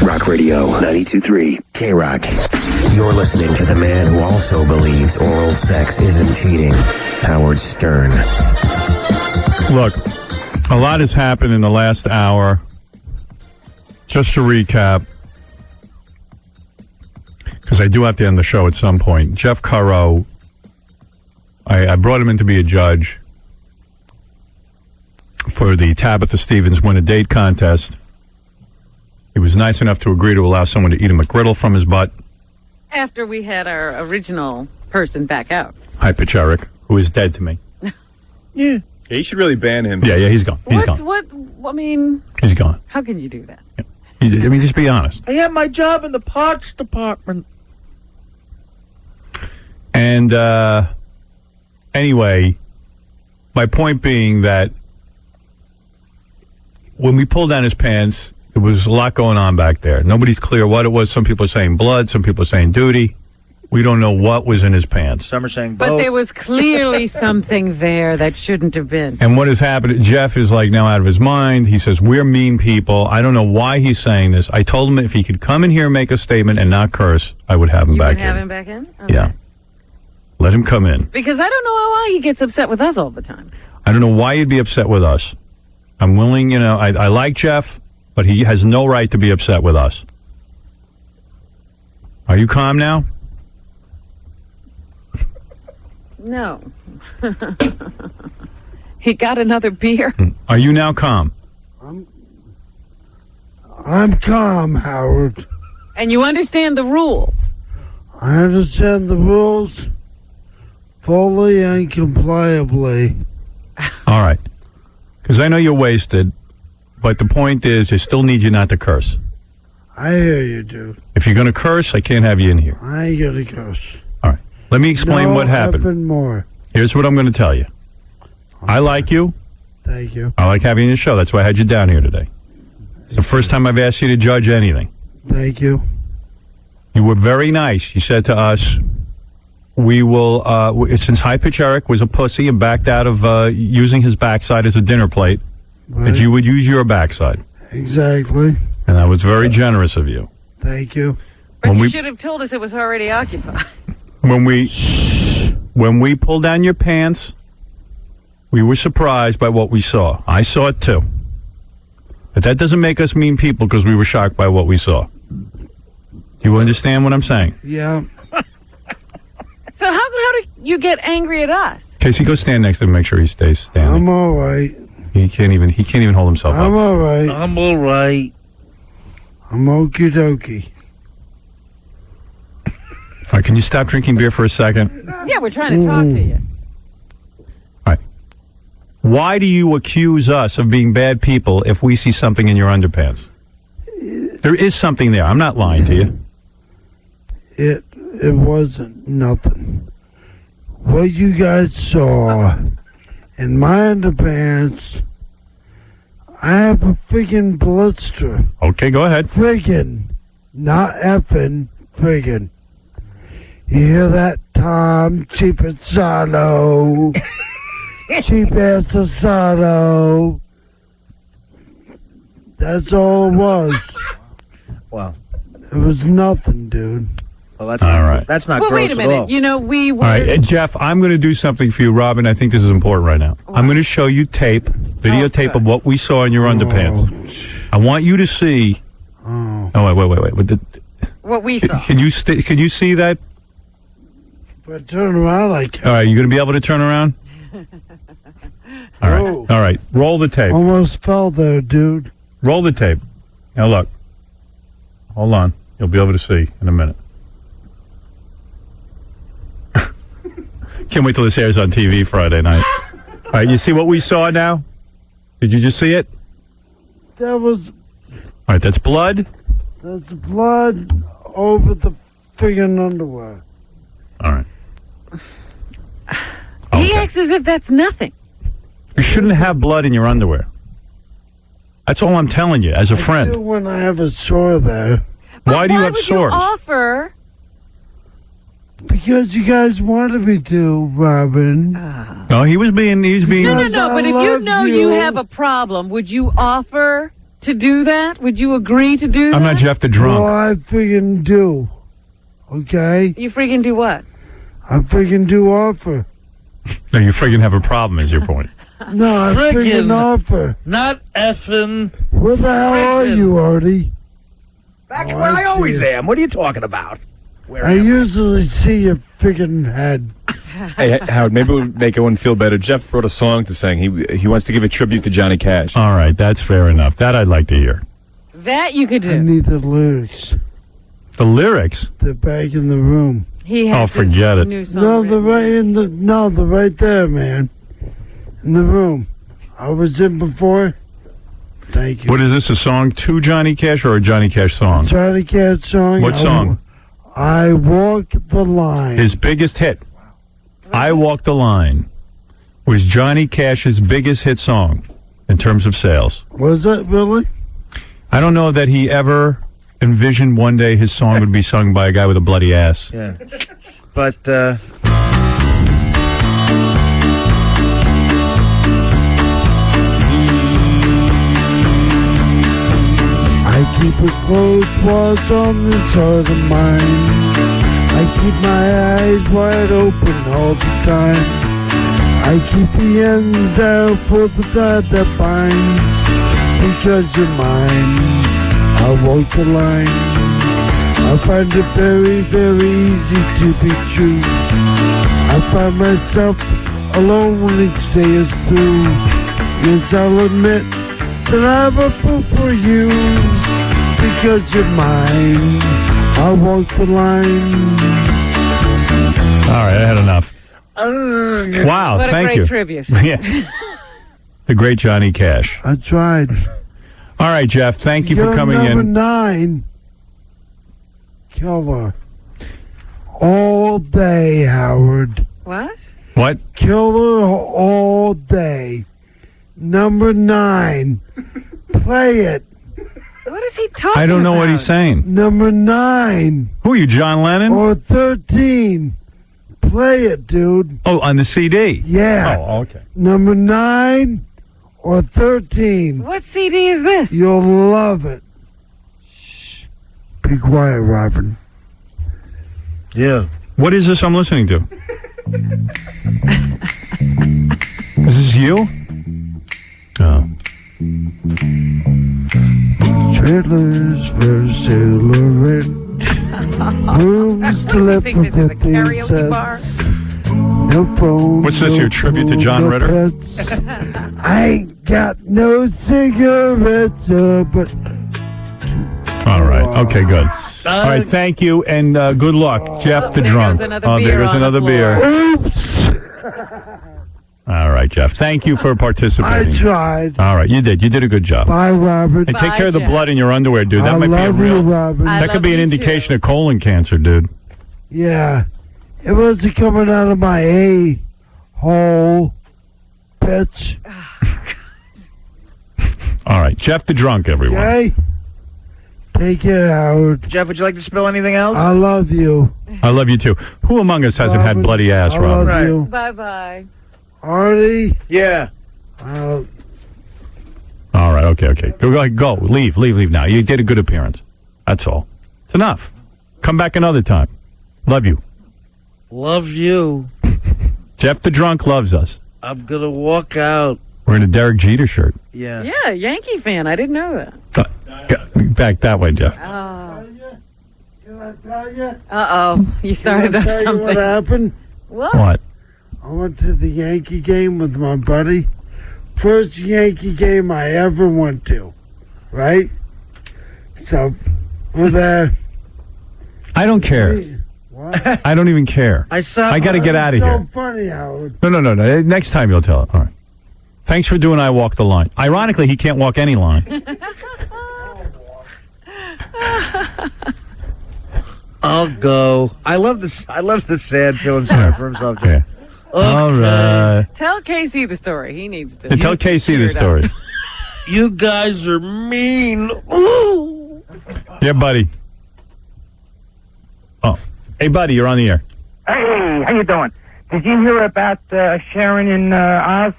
Rock Radio 92.3 K-Rock. You're listening to the man who also believes oral sex isn't cheating, Howard Stern. Look, a lot has happened in the last hour. Just to recap, because I do have to end the show at some point. Jeff Currow, I brought him in to be a judge for the Tabitha Stevens Win a Date contest. He was nice enough to agree to allow someone to eat a McGriddle from his butt. After we had our original person back out. Hypercheric, who is dead to me. Yeah. Yeah, you should really ban him. Yeah, he's gone. He's gone. I mean... He's gone. How can you do that? Yeah. I mean, just be honest. I have my job in the parts department. And, anyway, my point being that when we pulled down his pants, there was a lot going on back there. Nobody's clear what it was. Some people are saying blood. Some people are saying duty. We don't know what was in his pants. Some are saying both. But there was clearly something there that shouldn't have been. And what has happened, Jeff is like now out of his mind. He says, we're mean people. I don't know why he's saying this. I told him if he could come in here and make a statement and not curse, I would have him back in. You would have him back in? Okay. Yeah. Let him come in. Because I don't know why he gets upset with us all the time. I don't know why he'd be upset with us. I'm willing, I like Jeff, but he has no right to be upset with us. Are you calm now? No. He got another beer. Are you now calm? I'm calm, Howard. And you understand the rules. I understand the rules fully and compliably. All right. Because I know you're wasted, but the point is, I still need you not to curse. I hear you, dude. If you're going to curse, I can't have you in here. I ain't gonna curse. All right. Let me explain what happened. Nothing more. Here's what I'm going to tell you. I like you. Thank you. I like having you in the show. That's why I had you down here today. It's the first time I've asked you to judge anything. Thank you. You were very nice. You said to us, we will, since High Pitch Eric was a pussy and backed out of using his backside as a dinner plate, Right. that you would use your backside. Exactly. And that was very generous of you. Thank you. But When you we- should have told us it was already occupied. When we pulled down your pants, we were surprised by what we saw. I saw it too. But that doesn't make us mean people because we were shocked by what we saw. You understand what I'm saying? Yeah. So how do you get angry at us? Casey, go stand next to him. Make sure he stays standing. I'm all right. He can't even hold himself I'm up. all right. I'm all right. I'm okie dokie. All right, can you stop drinking beer for a second? Yeah, we're trying to talk to you. All right. Why do you accuse us of being bad people if we see something in your underpants? There is something there. I'm not lying to you. It wasn't nothing. What you guys saw in my underpants, I have a friggin' blister. Okay, go ahead. Friggin'. Not effing. Friggin'. You hear that, Tom? Cheap Asado. Cheap ass Asado. That's all it was. Wow. It was nothing, dude. Well, that's All not, right. That's not Well, gross wait a at minute. all. You know, we were. All right, Jeff, I'm going to do something for you, Robin. I think this is important right now. I'm going to show you videotape of what we saw in your underpants. I want you to see. Oh, wait. What we saw. Can you see that? If I turn around, I can't. All right, you going to be able to turn around? All right. Roll the tape. Almost fell there, dude. Roll the tape. Now look. Hold on. You'll be able to see in a minute. Can't wait till this airs on TV Friday night. All right, you see what we saw now? Did you just see it? That was. All right, that's blood. That's blood over the friggin' underwear. All right. He acts as if that's nothing. You shouldn't have blood in your underwear. That's all I'm telling you, as a I do friend. when I have a sore there. Why do you have would sores? You offer? Because you guys wanted me to, Robin. No, he's being. No. But if you know you have a problem, would you offer to do that? Would you agree to do that? I'm not Jeff the drunk. Well, I friggin' do. Okay? You freaking do what? I friggin' do offer. No, you friggin' have a problem, is your point. No, I friggin' offer. Not effing. Where the hell are you, Artie? Back where I always am. What are you talking about? I usually see your friggin' head. Hey, Howard, maybe it would make everyone feel better. Jeff wrote a song to sing. He wants to give a tribute to Johnny Cash. All right, that's fair enough. That I'd like to hear. That you could do. I need the lyrics. The lyrics? They're back in the room. He has forget it. new song No, written. they're right there, man. In the room. I was in before. Thank you. What is this, a song to Johnny Cash or a Johnny Cash song? Johnny Cash song. What song? I Walk the Line. His biggest hit. I Walk the Line was Johnny Cash's biggest hit song in terms of sales. Was it really? I don't know that he ever envisioned one day his song would be sung by a guy with a bloody ass. Yeah. But, I keep a close watch on this heart of mine. I keep my eyes wide open all the time. I keep the ends out for the thread that binds. Because you're mine, I walk the line. I find it very, very easy to be true. I find myself alone when each day is through. Yes, I'll admit that I'm a fool for you. Because you're mine, I walk the line. All right, I had enough. Wow, What a thank great you. tribute. Yeah. The great Johnny Cash. I tried. All right, Jeff, thank you You're for coming number in. 9. Killer. All day, Howard. What? What? Killer all day. Number 9. Play it. What is he talking about? I don't know what he's saying. Number 9. Who are you, John Lennon? Or 13. Play it, dude. Oh, on the CD? Yeah. Oh, okay. Number 9 or 13. What CD is this? You'll love it. Shh. Be quiet, Robin. Yeah. What is this I'm listening to? Is this you? Oh. Trailers for sailor rooms to live think this is a with karaoke bar? No phone. What's this, no your tribute to pool, John no Ritter? pets. I ain't got no cigarettes, but All right. Okay, good. All right, thank you, and good luck. Jeff the there drunk. goes another Oh, beer there goes on the another floor. beer. All right, Jeff. Thank you for participating. I tried. All right, you did. You did a good job. Bye, Robert. And take Bye, care of the Jeff. blood in your underwear, dude. That I might be a love real. you, Robin. I That could love be an you, indication too. of colon cancer, dude. Yeah. It wasn't coming out of my A-hole, bitch. All right, Jeff the drunk, everyone. Okay? Take care, Howard. Jeff, would you like to spill anything else? I love you. I love you too. Who among us hasn't had bloody ass, I Robin? love you. Bye-bye. Artie? Yeah. All right, okay. Go. Leave now. You did a good appearance. That's all. It's enough. Come back another time. Love you. Love you. Jeff the drunk loves us. I'm gonna walk out. We're in a Derek Jeter shirt. Yeah. Yeah, Yankee fan. I didn't know that. Back that way, Jeff. Uh-oh. You started Can I tell you something. what happened? What? I went to the Yankee game with my buddy. First Yankee game I ever went to, right? So, we're there. I don't care. What? I don't even care. I got to get out of so here. funny, Howard. No. Next time you'll tell it. All right. Thanks for doing I Walk the Line. Ironically, he can't walk any line. I'll go. I love the sad feeling sorry for himself, Jeff. All right. Tell Casey the story. He needs to. Tell Casey the story. You guys are mean. Ooh. Yeah, buddy. Oh. Hey, buddy, you're on the air. Hey, how you doing? Did you hear about Sharon and Oz?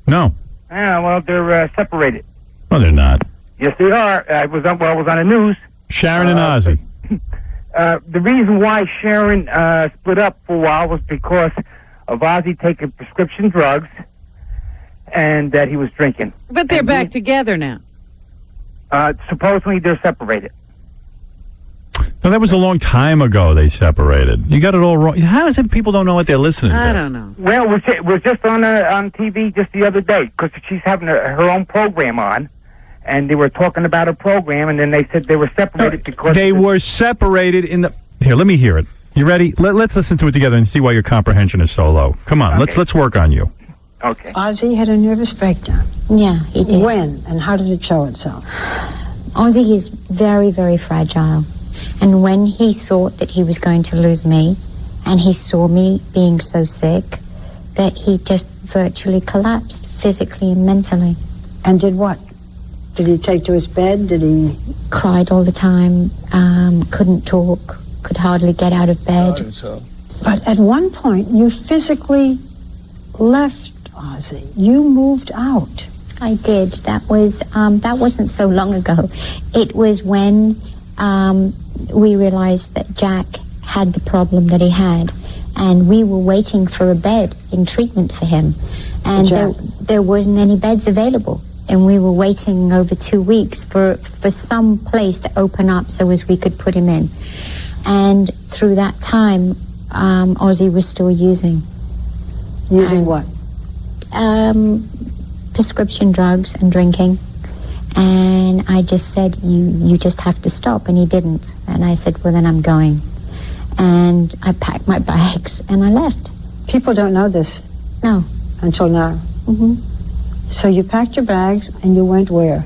No. Yeah, well, they're separated. No, they're not. Yes, they are. It was on the news. Sharon and Ozzy. The reason why Sharon split up for a while was because of Ozzy taking prescription drugs and that he was drinking. But they're back together now. Supposedly they're separated. No, that was a long time ago they separated. You got it all wrong. How is it people don't know what they're listening to? I don't know. Well, it was just on TV just the other day because she's having her own program on, and they were talking about her program, and then they said they were separated because... They were separated in the... Here, let me hear it. You ready? Let's listen to it together and see why your comprehension is so low. Come on, Okay. let's work on you. Okay. Ozzy had a nervous breakdown. Yeah, he did. When and how did it show itself? Ozzy is very, very fragile. And when he thought that he was going to lose me, and he saw me being so sick, that he just virtually collapsed physically and mentally. And did what? Did he take to his bed? Did he... Cried all the time, couldn't talk, could hardly get out of bed. But at one point, you physically left Ozzy. You moved out. I did. That wasn't so long ago. It was when we realized that Jack had the problem that he had, and we were waiting for a bed in treatment for him, and there wasn't any beds available, and we were waiting over 2 weeks for some place to open up so as we could put him in. And through that time, Ozzy was still using. Using what? Prescription drugs and drinking. And I just said, you just have to stop, and he didn't. And I said, well, then I'm going. And I packed my bags, and I left. People don't know this. No. Until now. Mm-hmm. So you packed your bags, and you went where?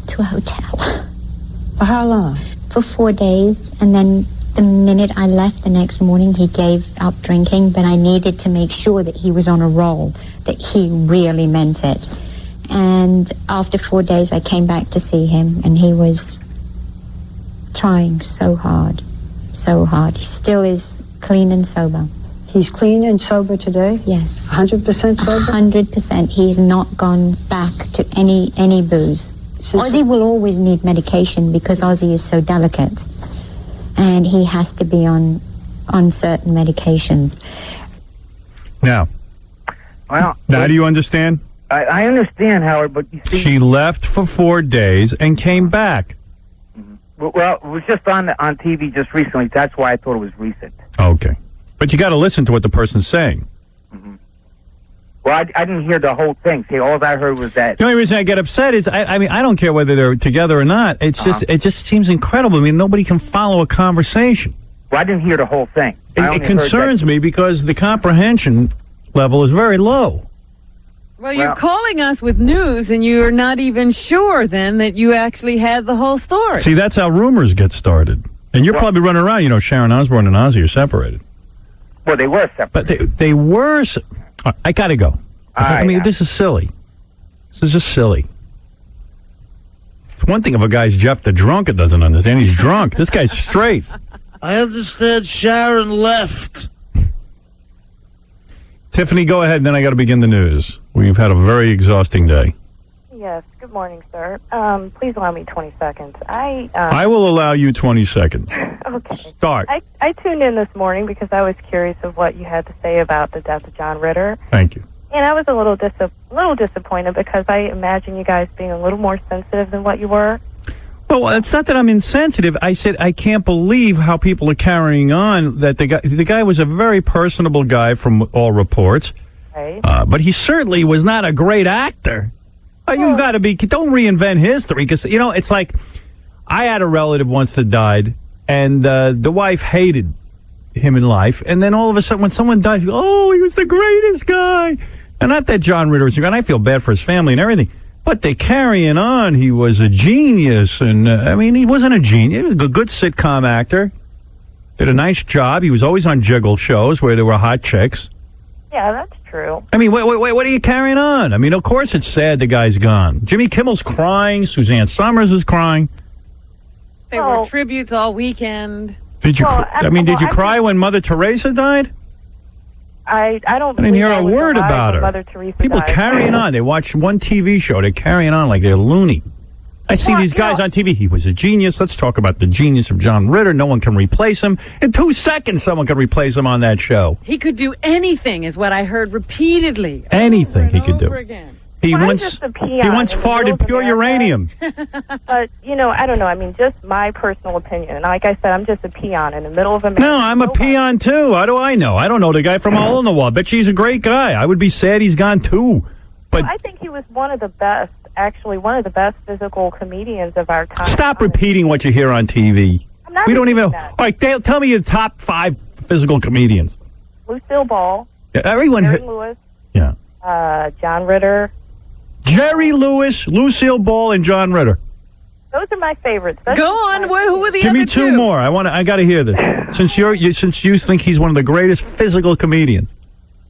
To a hotel. For how long? For 4 days, and then the minute I left the next morning, he gave up drinking, but I needed to make sure that he was on a roll, that he really meant it. And after 4 days, I came back to see him, and he was trying so hard, so hard. He still is clean and sober. He's clean and sober today? Yes. 100% sober? 100%. He's not gone back to any booze. Ozzy will always need medication because Ozzy is so delicate, and he has to be on certain medications. Now, do you understand? I understand, Howard, but you see... She left for 4 days and came back. Well, it was just on TV just recently. That's why I thought it was recent. Okay. But you got to listen to what the person's saying. Well, I didn't hear the whole thing. See, all I heard was that... The only reason I get upset is, I mean, I don't care whether they're together or not. It's just, it just seems incredible. I mean, nobody can follow a conversation. Well, I didn't hear the whole thing. It concerns me because the comprehension level is very low. Well, you're calling us with news, and you're not even sure then that you actually had the whole story. See, that's how rumors get started. And you're probably running around, Sharon Osbourne and Ozzy are separated. Well, they were separated. But they were... I got to go. I mean, this is silly. This is just silly. It's one thing if a guy's Jeff the drunk that doesn't understand. He's drunk. This guy's straight. I understand Sharon left. Tiffany, go ahead, and then I got to begin the news. We've had a very exhausting day. Yes. Good morning, sir. Please allow me 20 seconds. I will allow you 20 seconds. Okay. Start. I tuned in this morning because I was curious of what you had to say about the death of John Ritter. Thank you. And I was a little disappointed because I imagine you guys being a little more sensitive than what you were. Well, it's not that I'm insensitive. I said I can't believe how people are carrying on. That the guy was a very personable guy from all reports, Right. But he certainly was not a great actor. You got to be. Don't reinvent history because it's like I had a relative once that died, and the wife hated him in life, and then all of a sudden when someone dies, you go, oh, he was the greatest guy. And not that John Ritter was, and I feel bad for his family and everything. But they're carrying on. He was a genius. And, he wasn't a genius. He was a good sitcom actor. Did a nice job. He was always on jiggle shows where there were hot chicks. Yeah, that's true. Wait, what are you carrying on? Of course it's sad the guy's gone. Jimmy Kimmel's crying. Suzanne Summers is crying. There were tributes all weekend. Did you cry when Mother Teresa died? I don't. I didn't hear a word about her. Mother Teresa People died. carrying on. They watch one TV show. They're carrying on like they're loony. I see these guys on TV. He was a genius. Let's talk about the genius of John Ritter. No one can replace him. In 2 seconds, someone can replace him on that show. He could do anything, is what I heard repeatedly. Anything he could do. Again. He Well, I'm once just a peon he once in the middle farted of pure America. uranium. But, I don't know. Just my personal opinion. And like I said, I'm just a peon in the middle of America. No, I'm a peon too. How do I know? I don't know the guy from a hole in the wall. Bet you he's a great guy. I would be sad he's gone too. But I think he was one of the best physical comedians of our time. stop repeating what you hear on TV. I'm not We don't even. repeating that. All right, Dale, tell me your top 5 physical comedians. Lucille Ball, Yeah, everyone. Jerry Lewis, Yeah. John Ritter. Jerry Lewis, Lucille Ball, and John Ritter. Those are my favorites. Go on. Who are the Give other me 2 more. I got to hear this. Since you think he's one of the greatest physical comedians.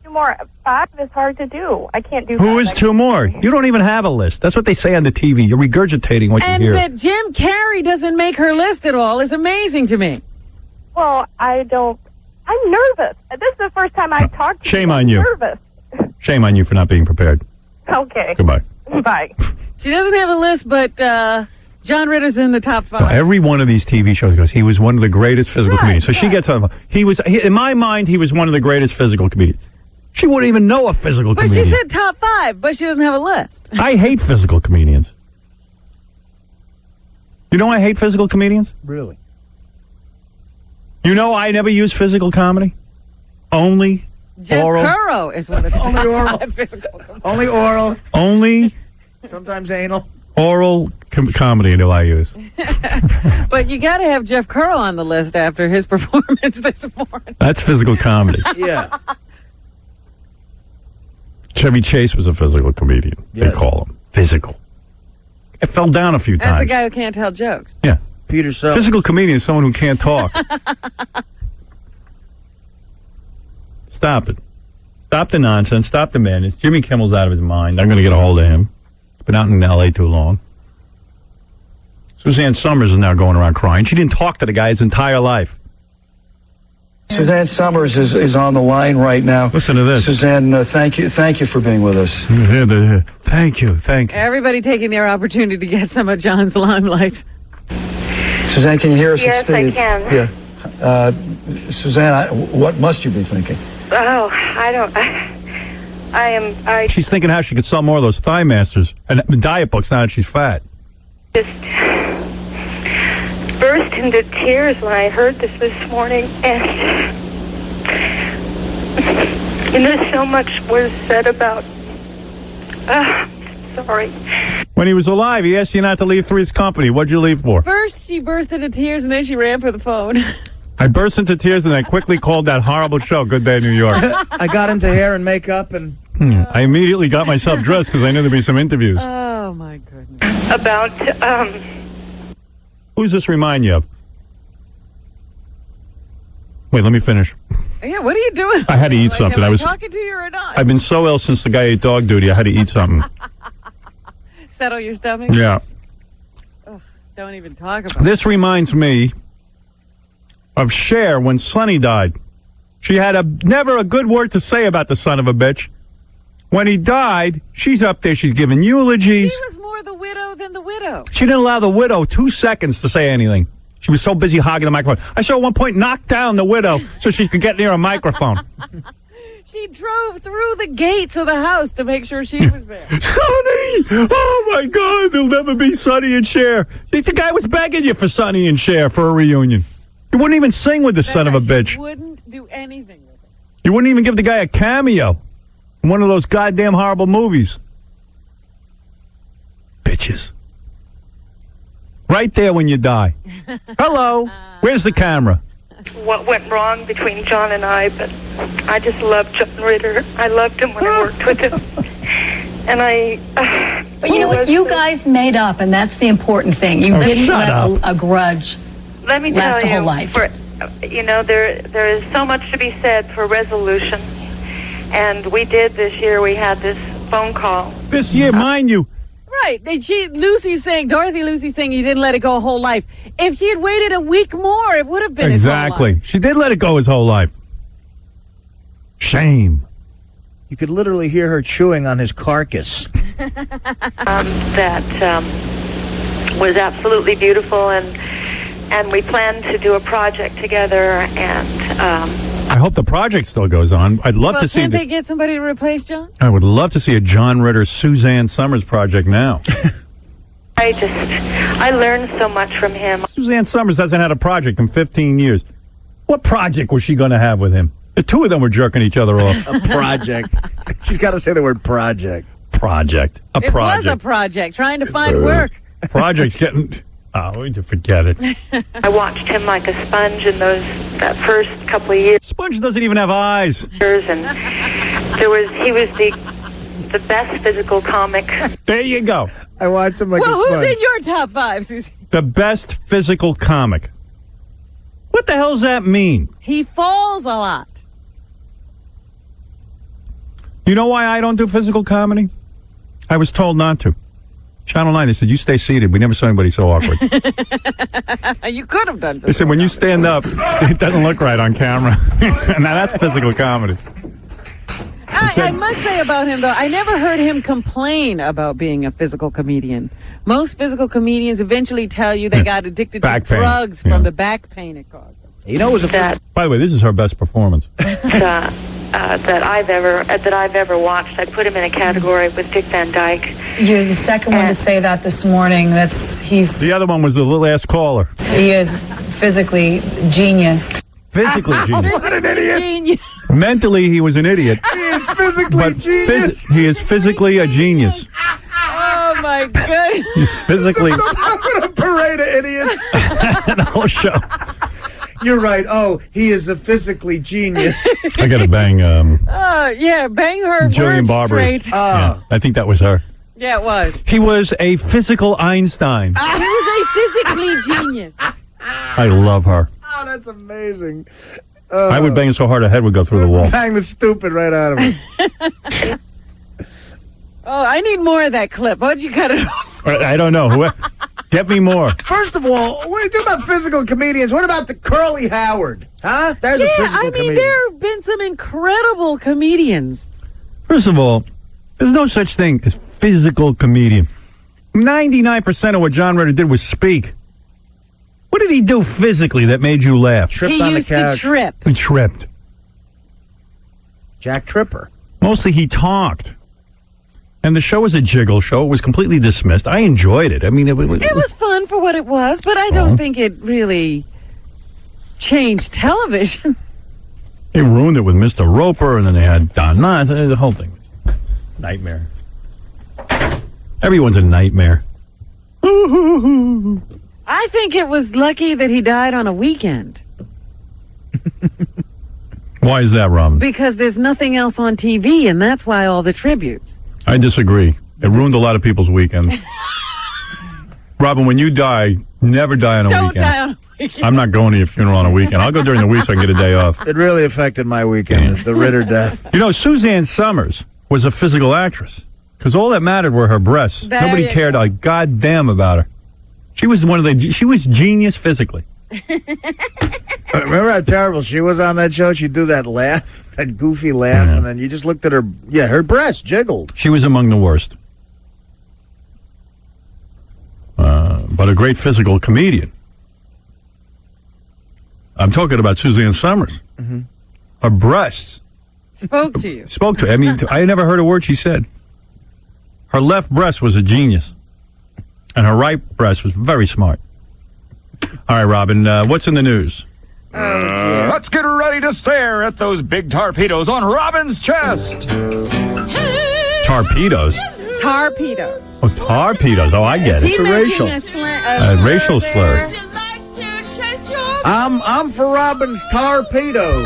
2 more. 5 is hard to do. I can't do. Who 5. is 2 more? You don't even have a list. That's what they say on the TV. You're regurgitating what And you hear. that Jim Carrey doesn't make her list at all is amazing to me. Well, I don't. I'm nervous. This is the first time I've talked to Shame you. on I'm you. Nervous. Shame on you for not being prepared. Okay. Goodbye. Bye. She doesn't have a list, but John Ritter's in the top 5. Every one of these TV shows goes, he was one of the greatest physical comedians. So she gets on. In my mind, he was one of the greatest physical comedians. She wouldn't even know a physical But comedian. she said top 5, but she doesn't have a list. I hate physical comedians. You know I hate physical comedians? Really? You know I never use physical comedy? Only Jeff oral. Curro is one of the Only top oral. 5 physical. Only oral. Only Sometimes anal. oral comedy do I use. But you got to have Jeff Curro on the list after his performance this morning. That's physical comedy. Yeah. Chevy Chase was a physical comedian. They Yes. call him. Physical. It fell down a few That's times. the guy who can't tell jokes. Yeah. Peter Self. Physical comedian is someone who can't talk. Stop it. Stop the nonsense. Stop the madness. Jimmy Kimmel's out of his mind. I'm going to get a hold of him. Been out in L.A. too long. Suzanne Summers is now going around crying. She didn't talk to the guy his entire life. Suzanne Summers is on the line right now. Listen to this. Suzanne, thank you for being with us. Thank you. Everybody taking their opportunity to get some of John's limelight. Suzanne, can you hear us? Yes, It's Steve. I can. Yeah. Suzanne, what must you be thinking? Oh, I don't. I She's thinking how she could sell more of those Thigh Masters and diet books now that she's fat. just burst into tears when I heard this morning, and there's so much was said about. Sorry. When he was alive, he asked you not to leave Three's Company. What'd you leave for? First, she burst into tears, and then she ran for the phone. I burst into tears and I quickly called that horrible show, Good Day New York. I got into hair and makeup and. I immediately got myself dressed because I knew there'd be some interviews. Oh, my goodness. About, Who's this remind you of? Wait, let me finish. Yeah, what are you doing? I had to eat Like, something. Am I was talking to you or not? I've been so ill since the guy ate dog duty. I had to eat something. Settle your stomach? Yeah. Ugh, don't even talk about This reminds me of Cher when Sonny died. She had never a good word to say about the son of a bitch. When he died, she's up there, she's giving eulogies. She was more the widow than the widow. She didn't allow the widow 2 seconds to say anything. She was so busy hogging the microphone. I saw at one point knock down the widow so she could get near a microphone. She drove through the gates of the house to make sure she was there. Sonny! Oh, my God, there'll never be Sonny and Cher. The guy was begging you for Sonny and Cher for a reunion. You wouldn't even sing with the son of a bitch. She wouldn't do anything with it. You wouldn't even give the guy a cameo in one of those goddamn horrible movies. Bitches. Right there when you die. Hello. Where's the camera? What went wrong between John and I, but I just loved John Ritter. I loved him when I worked with him. And But you know what? You guys made up, and that's the important thing. You didn't let a grudge let me last tell a whole you, life. There is so much to be said for resolution. And we did this year. We had this phone call. This year, mind you. Right. Dorothy Lucy's saying you didn't let it go a whole life. If she had waited a week more, it would have been Exactly. his whole life. She did let it go his whole life. Shame. You could literally hear her chewing on his carcass. That was absolutely beautiful, and we planned to do a project together, and I hope the project still goes on. I'd love to see. Can't they get somebody to replace John? I would love to see a John Ritter, Suzanne Summers project now. I learned so much from him. Suzanne Summers hasn't had a project in 15 years. What project was she going to have with him? The two of them were jerking each other off. A project. She's got to say the word project. Project. It was a project, trying to find work. Project's getting... Oh, we just forget it. I watched him like a sponge in that first couple of years. Sponge doesn't even have eyes. And he was the best physical comic. There you go. I watched him like a sponge. Well, who's in your top 5, Susie? The best physical comic. What the hell does that mean? He falls a lot. You know why I don't do physical comedy? I was told not to. Channel 9, they said, you stay seated. We never saw anybody so awkward. You could have done They said, when you stand up, it doesn't look right on camera. Now, that's physical comedy. I must say about him, though, I never heard him complain about being a physical comedian. Most physical comedians eventually tell you they got addicted to drugs from the back pain it caused. You know, it was By the way, this is her best performance. That I've ever watched. I'd put him in a category with Dick Van Dyke. You're the second one to say that this morning. The other one was the last caller. He is physically genius. Physically genius. What an idiot. Mentally, he was an idiot. He is physically genius. He is physically a genius. Oh, my goodness. He's physically... What a parade of idiots. The whole show. You're right. Oh, he is a physically genius. I got to bang... bang her Jillian words Barber. straight. Yeah, I think that was her. Yeah, it was. He was a physical Einstein. He was a physically genius. I love her. Oh, that's amazing. I would bang so hard her head would go through the wall. Bang the stupid right out of him. Oh, I need more of that clip. Why'd you cut it off? I don't know. Get me more. First of all, what are you talking about physical comedians? What about the Curly Howard? Huh? There's a physical comedian. There have been some incredible comedians. First of all, there's no such thing as physical comedian. 99% of what John Ritter did was speak. What did he do physically that made you laugh? Tripped on the couch. He trip. He tripped. Jack Tripper. Mostly he talked. And the show was a jiggle show. It was completely dismissed. I enjoyed it. I mean, it was fun for what it was, but I don't think it really changed television. They ruined it with Mr. Roper, and then they had Don Knotts. The whole thing was nightmare. Everyone's a nightmare. I think it was lucky that he died on a weekend. Why is that, Robin? Because there's nothing else on TV, and that's why all the tributes. I disagree. It ruined a lot of people's weekends. Robin, when you die, never die on a weekend. Don't die on a weekend. I'm not going to your funeral on a weekend. I'll go during the week so I can get a day off. It really affected my weekend, the Ritter death. You know, Suzanne Summers was a physical actress. Because all that mattered were her breasts. There Nobody you cared a goddamn about her. She was she was genius physically. Remember how terrible she was on that show? She'd do that laugh, that goofy laugh, and then you just looked at her. Yeah, her breast jiggled. She was among the worst. But a great physical comedian. I'm talking about Suzanne Summers. Mm-hmm. Her breasts Spoke to you. spoke to her. I mean, I never heard a word she said. Her left breast was a genius, and her right breast was very smart. All right, Robin, what's in the news? Let's get ready to stare at those big torpedoes on Robin's chest. Torpedoes? Torpedoes. Oh, torpedoes. Oh, I get it. Is he making a racial slur. I'm for Robin's torpedo.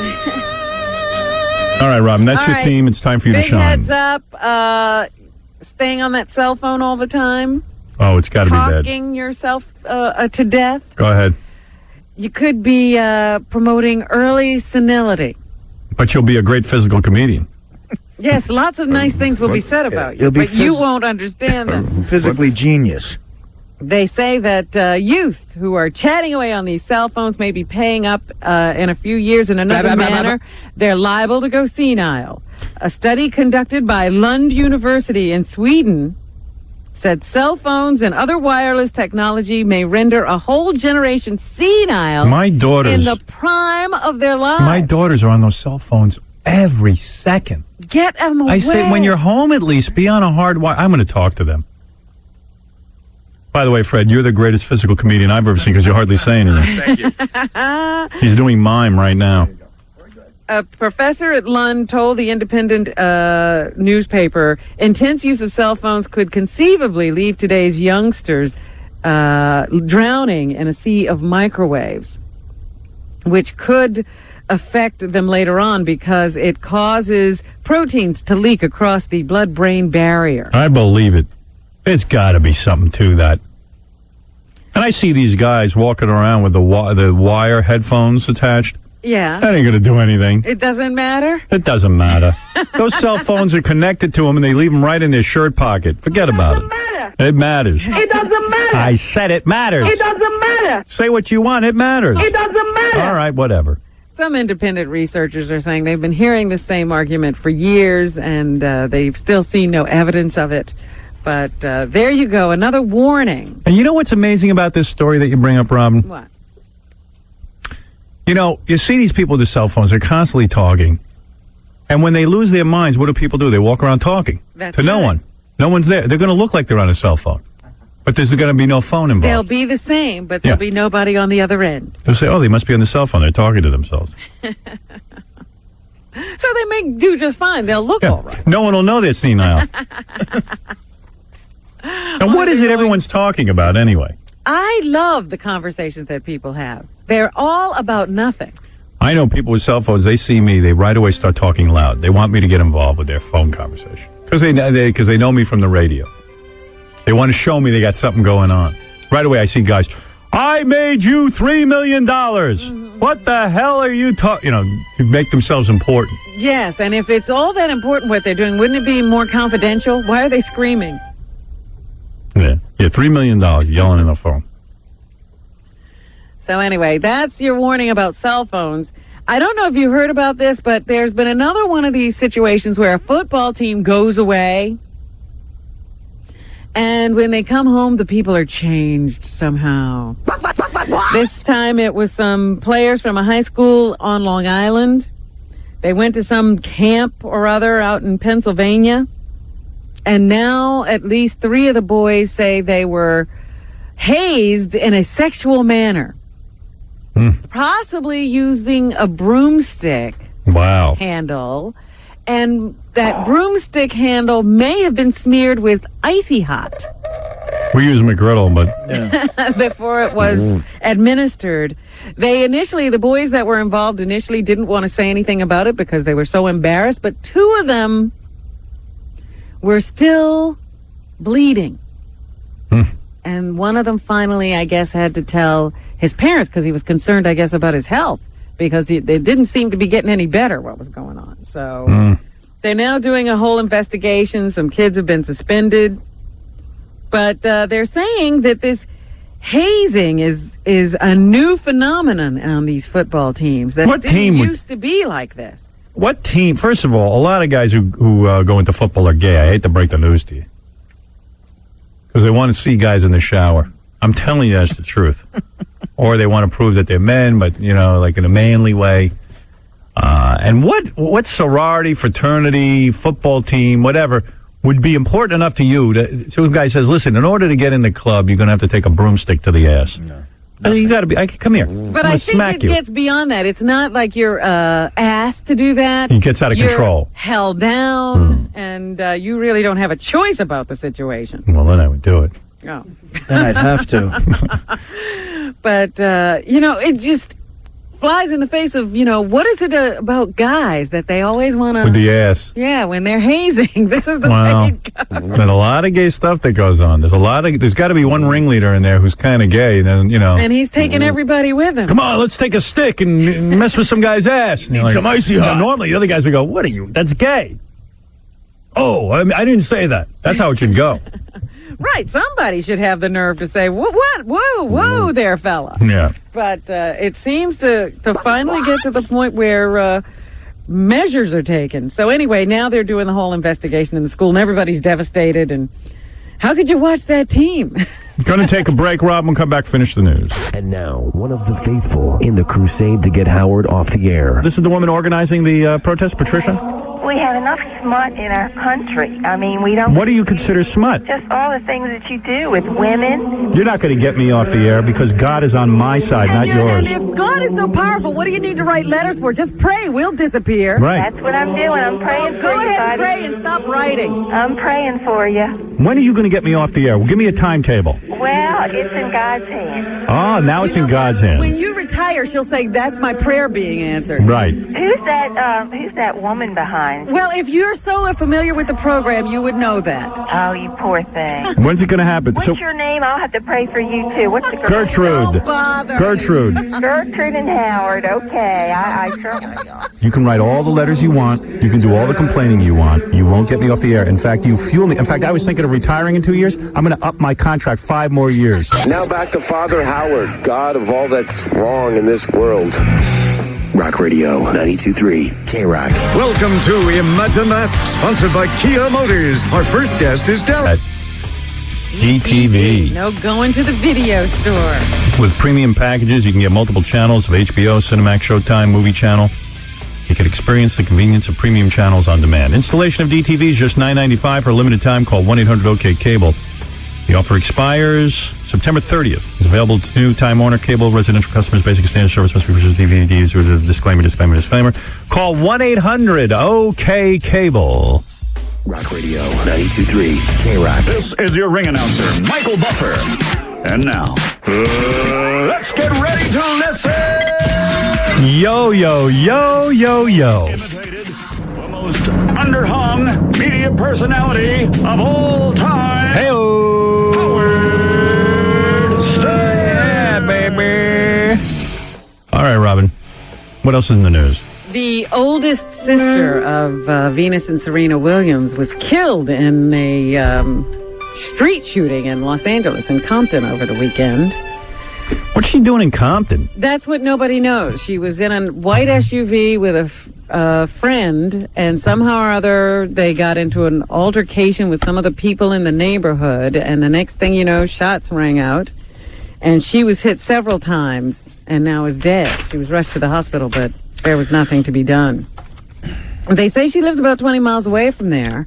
All right, Robin, that's your theme. It's time for you to Big shine. heads up. Staying on that cell phone all the time. Oh, it's got to be bad. Talking yourself to death. Go ahead. You could be promoting early senility. But you'll be a great physical comedian. Yes, lots of nice things will be said about you, You'll be but you won't understand them. Physically genius. They say that youth who are chatting away on these cell phones may be paying up in a few years in another manner. They're liable to go senile. A study conducted by Lund University in Sweden said cell phones and other wireless technology may render a whole generation senile My daughters, in the prime of their lives. my daughters are on those cell phones every second. Get them away. I say, when you're home, at least be on a hard wire. I'm going to talk to them. By the way, Fred, you're the greatest physical comedian I've ever seen because you're hardly saying anything. Thank you. He's doing mime right now. A professor at Lund told the Independent newspaper intense use of cell phones could conceivably leave today's youngsters drowning in a sea of microwaves, which could affect them later on because it causes proteins to leak across the blood-brain barrier. I believe it. There's got to be something to that. And I see these guys walking around with the wire headphones attached. Yeah. That ain't going to do anything. It doesn't matter? It doesn't matter. Those cell phones are connected to them, and they leave them right in their shirt pocket. Forget about it. It matters. It doesn't matter. I said it matters. It doesn't matter. Say what you want. It matters. It doesn't matter. All right, whatever. Some independent researchers are saying they've been hearing the same argument for years, and they've still seen no evidence of it. But there you go, another warning. And you know what's amazing about this story that you bring up, Robin? What? You know, you see these people with their cell phones, they're constantly talking. And when they lose their minds, what do people do? They walk around talking to no one. No one's there. They're going to look like they're on a cell phone. But there's going to be no phone involved. They'll be the same, but there'll be nobody on the other end. They'll say, oh, they must be on the cell phone. They're talking to themselves. So they may do just fine. They'll look all right. No one will know they're senile. And what is it everyone's talking about anyway? I love the conversations that people have. They're all about nothing. I know people with cell phones, they see me, they right away start talking loud. They want me to get involved with their phone conversation. Because they know me from the radio. They want to show me they got something going on. Right away I see guys, I made you $3 million. Mm-hmm. What the hell are you talking? You know, to make themselves important. Yes, and if it's all that important what they're doing, wouldn't it be more confidential? Why are they screaming? Yeah, $3 million yelling in the phone. So anyway, that's your warning about cell phones. I don't know if you heard about this, but there's been another one of these situations where a football team goes away, and when they come home, the people are changed somehow. This time it was some players from a high school on Long Island. They went to some camp or other out in Pennsylvania. And now at least 3 of the boys say they were hazed in a sexual manner. Possibly using a broomstick handle. And that broomstick handle may have been smeared with Icy Hot. We use McGriddle, but... before it was administered. The boys that were involved initially didn't want to say anything about it because they were so embarrassed. But 2 of them were still bleeding. And one of them finally, I guess, had to tell his parents because he was concerned, I guess, about his health because it didn't seem to be getting any better what was going on. So They're now doing a whole investigation. Some kids have been suspended. But they're saying that this hazing is a new phenomenon on these football teams. That didn't used to be like this. What team? First of all, a lot of guys who go into football are gay. I hate to break the news to you. Because they want to see guys in the shower. I'm telling you that's the truth. Or they want to prove that they're men, but, like in a manly way. And what sorority, fraternity, football team, whatever, would be important enough to you so a guy says, listen, in order to get in the club, you're going to have to take a broomstick to the ass. No. You got to be. Come here. But I think it gets beyond that. It's not like you're asked to do that. It gets out of control. Held down, and you really don't have a choice about the situation. Well, then I would do it. Oh. Then I'd have to. But, it just flies in the face of, what is it about guys that they always want to... With the ass. Yeah, when they're hazing. This is the main guy. There's a lot of gay stuff that goes on. There's got to be one ringleader in there who's kind of gay, then, And he's taking everybody with him. Come on, let's take a stick and mess with some guy's ass. Need some icy hot. Normally, the other guys would go, what are you? That's gay. Oh, I didn't say that. That's how it should go. Right, somebody should have the nerve to say, what? Whoa there, fella. Yeah. But it seems to finally get to the point where measures are taken. So anyway, now they're doing the whole investigation in the school, and everybody's devastated. And how could you watch that team? Going to take a break, Rob. We'll come back, finish the news. And now, one of the faithful in the crusade to get Howard off the air. This is the woman organizing the protest, Patricia? We have enough smut in our country. I mean, we don't... What do you consider smut? Just all the things that you do with women. You're not going to get me off the air because God is on my side, not yours. And if God is so powerful, what do you need to write letters for? Just pray. We'll disappear. Right. That's what I'm doing. I'm praying for you, Go ahead and buddy. pray and stop writing. I'm praying for you. When are you going to get me off the air? Well, give me a timetable. Well, it's in God's hands. Oh, now it's in God's hands. When you retire, she'll say, that's my prayer being answered. Right. Who's that woman behind? Well, if you're so familiar with the program, you would know that. Oh, you poor thing. When's it going to happen? What's your name? I'll have to pray for you, too. What's the girl's Gertrude. Don't bother. Gertrude. Gertrude and Howard. Okay. I sure... You can write all the letters you want. You can do all the complaining you want. You won't get me off the air. In fact, you fuel me. In fact, I was thinking of retiring in 2 years. I'm going to up my contract 5 more years. Now back to Father Howard, God of all that's wrong in this world. Rock Radio 92.3 K-Rock. Welcome to Imagine That, sponsored by Kia Motors. Our first guest is Derek. DTV. No going to the video store. With premium packages, you can get multiple channels of HBO, Cinemax, Showtime, Movie Channel. You can experience the convenience of premium channels on demand. Installation of DTV is just $9.95 for a limited time. Call 1-800-OK-CABLE. The offer expires September 30th. It's available to new Time Warner Cable residential customers. Basic and standard service must be purchased DVDs with a disclaimer. Call 1-800-OK-CABLE. Rock Radio 92.3 K-Rock. This is your ring announcer, Michael Buffer. And now, let's get ready to listen! Yo, yo, yo, yo, yo. Imitated, the most underhung media personality of all time. Hey-o. Howard Stern. Yeah, baby. All right, Robin. What else is in the news? The oldest sister of Venus and Serena Williams was killed in a street shooting in Los Angeles, in Compton, over the weekend. What's she doing in Compton? That's what nobody knows. She was in a white SUV with a friend, and somehow or other they got into an altercation with some of the people in the neighborhood, and the next thing you know, shots rang out, and she was hit several times and now is dead. She was rushed to the hospital, but there was nothing to be done. They say she lives about 20 miles away from there,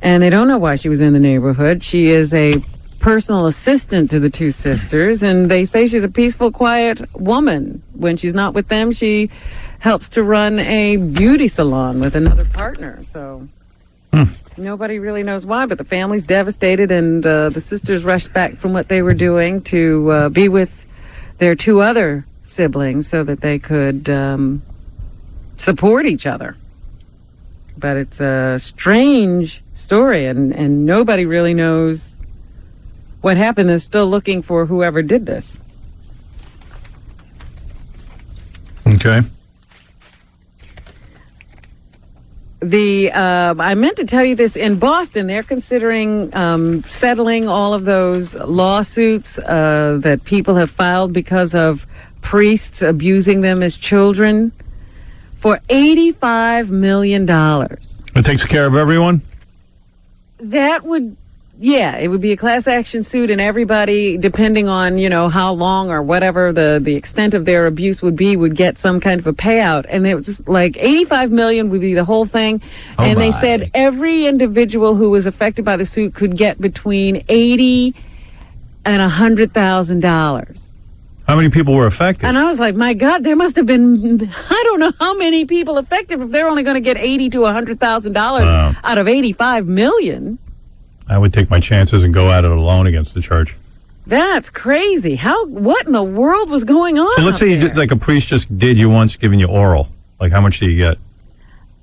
and they don't know why she was in the neighborhood. She is a personal assistant to the two sisters, and they say she's a peaceful, quiet woman. When she's not with them, she helps to run a beauty salon with another partner. So nobody really knows why, but the family's devastated, and the sisters rushed back from what they were doing to be with their two other siblings so that they could support each other. But it's a strange story, and nobody really knows what happened. They're still looking for whoever did this. Okay. I meant to tell you this, in Boston, they're considering settling all of those lawsuits that people have filed because of priests abusing them as children for $85 million. It takes care of everyone? That would, it would be a class action suit, and everybody, depending on, how long or whatever the extent of their abuse would be, would get some kind of a payout. And it was just like $85 million would be the whole thing. And they said every individual who was affected by the suit could get between $80,000 and $100,000. How many people were affected? And I was like, my God, there must have been, I don't know how many people affected if they're only going to get $80,000 to $100,000 out of $85 million. I would take my chances and go at it alone against the church. That's crazy. What in the world was going on? So let's say a priest just did you once, giving you oral. Like, how much do you get?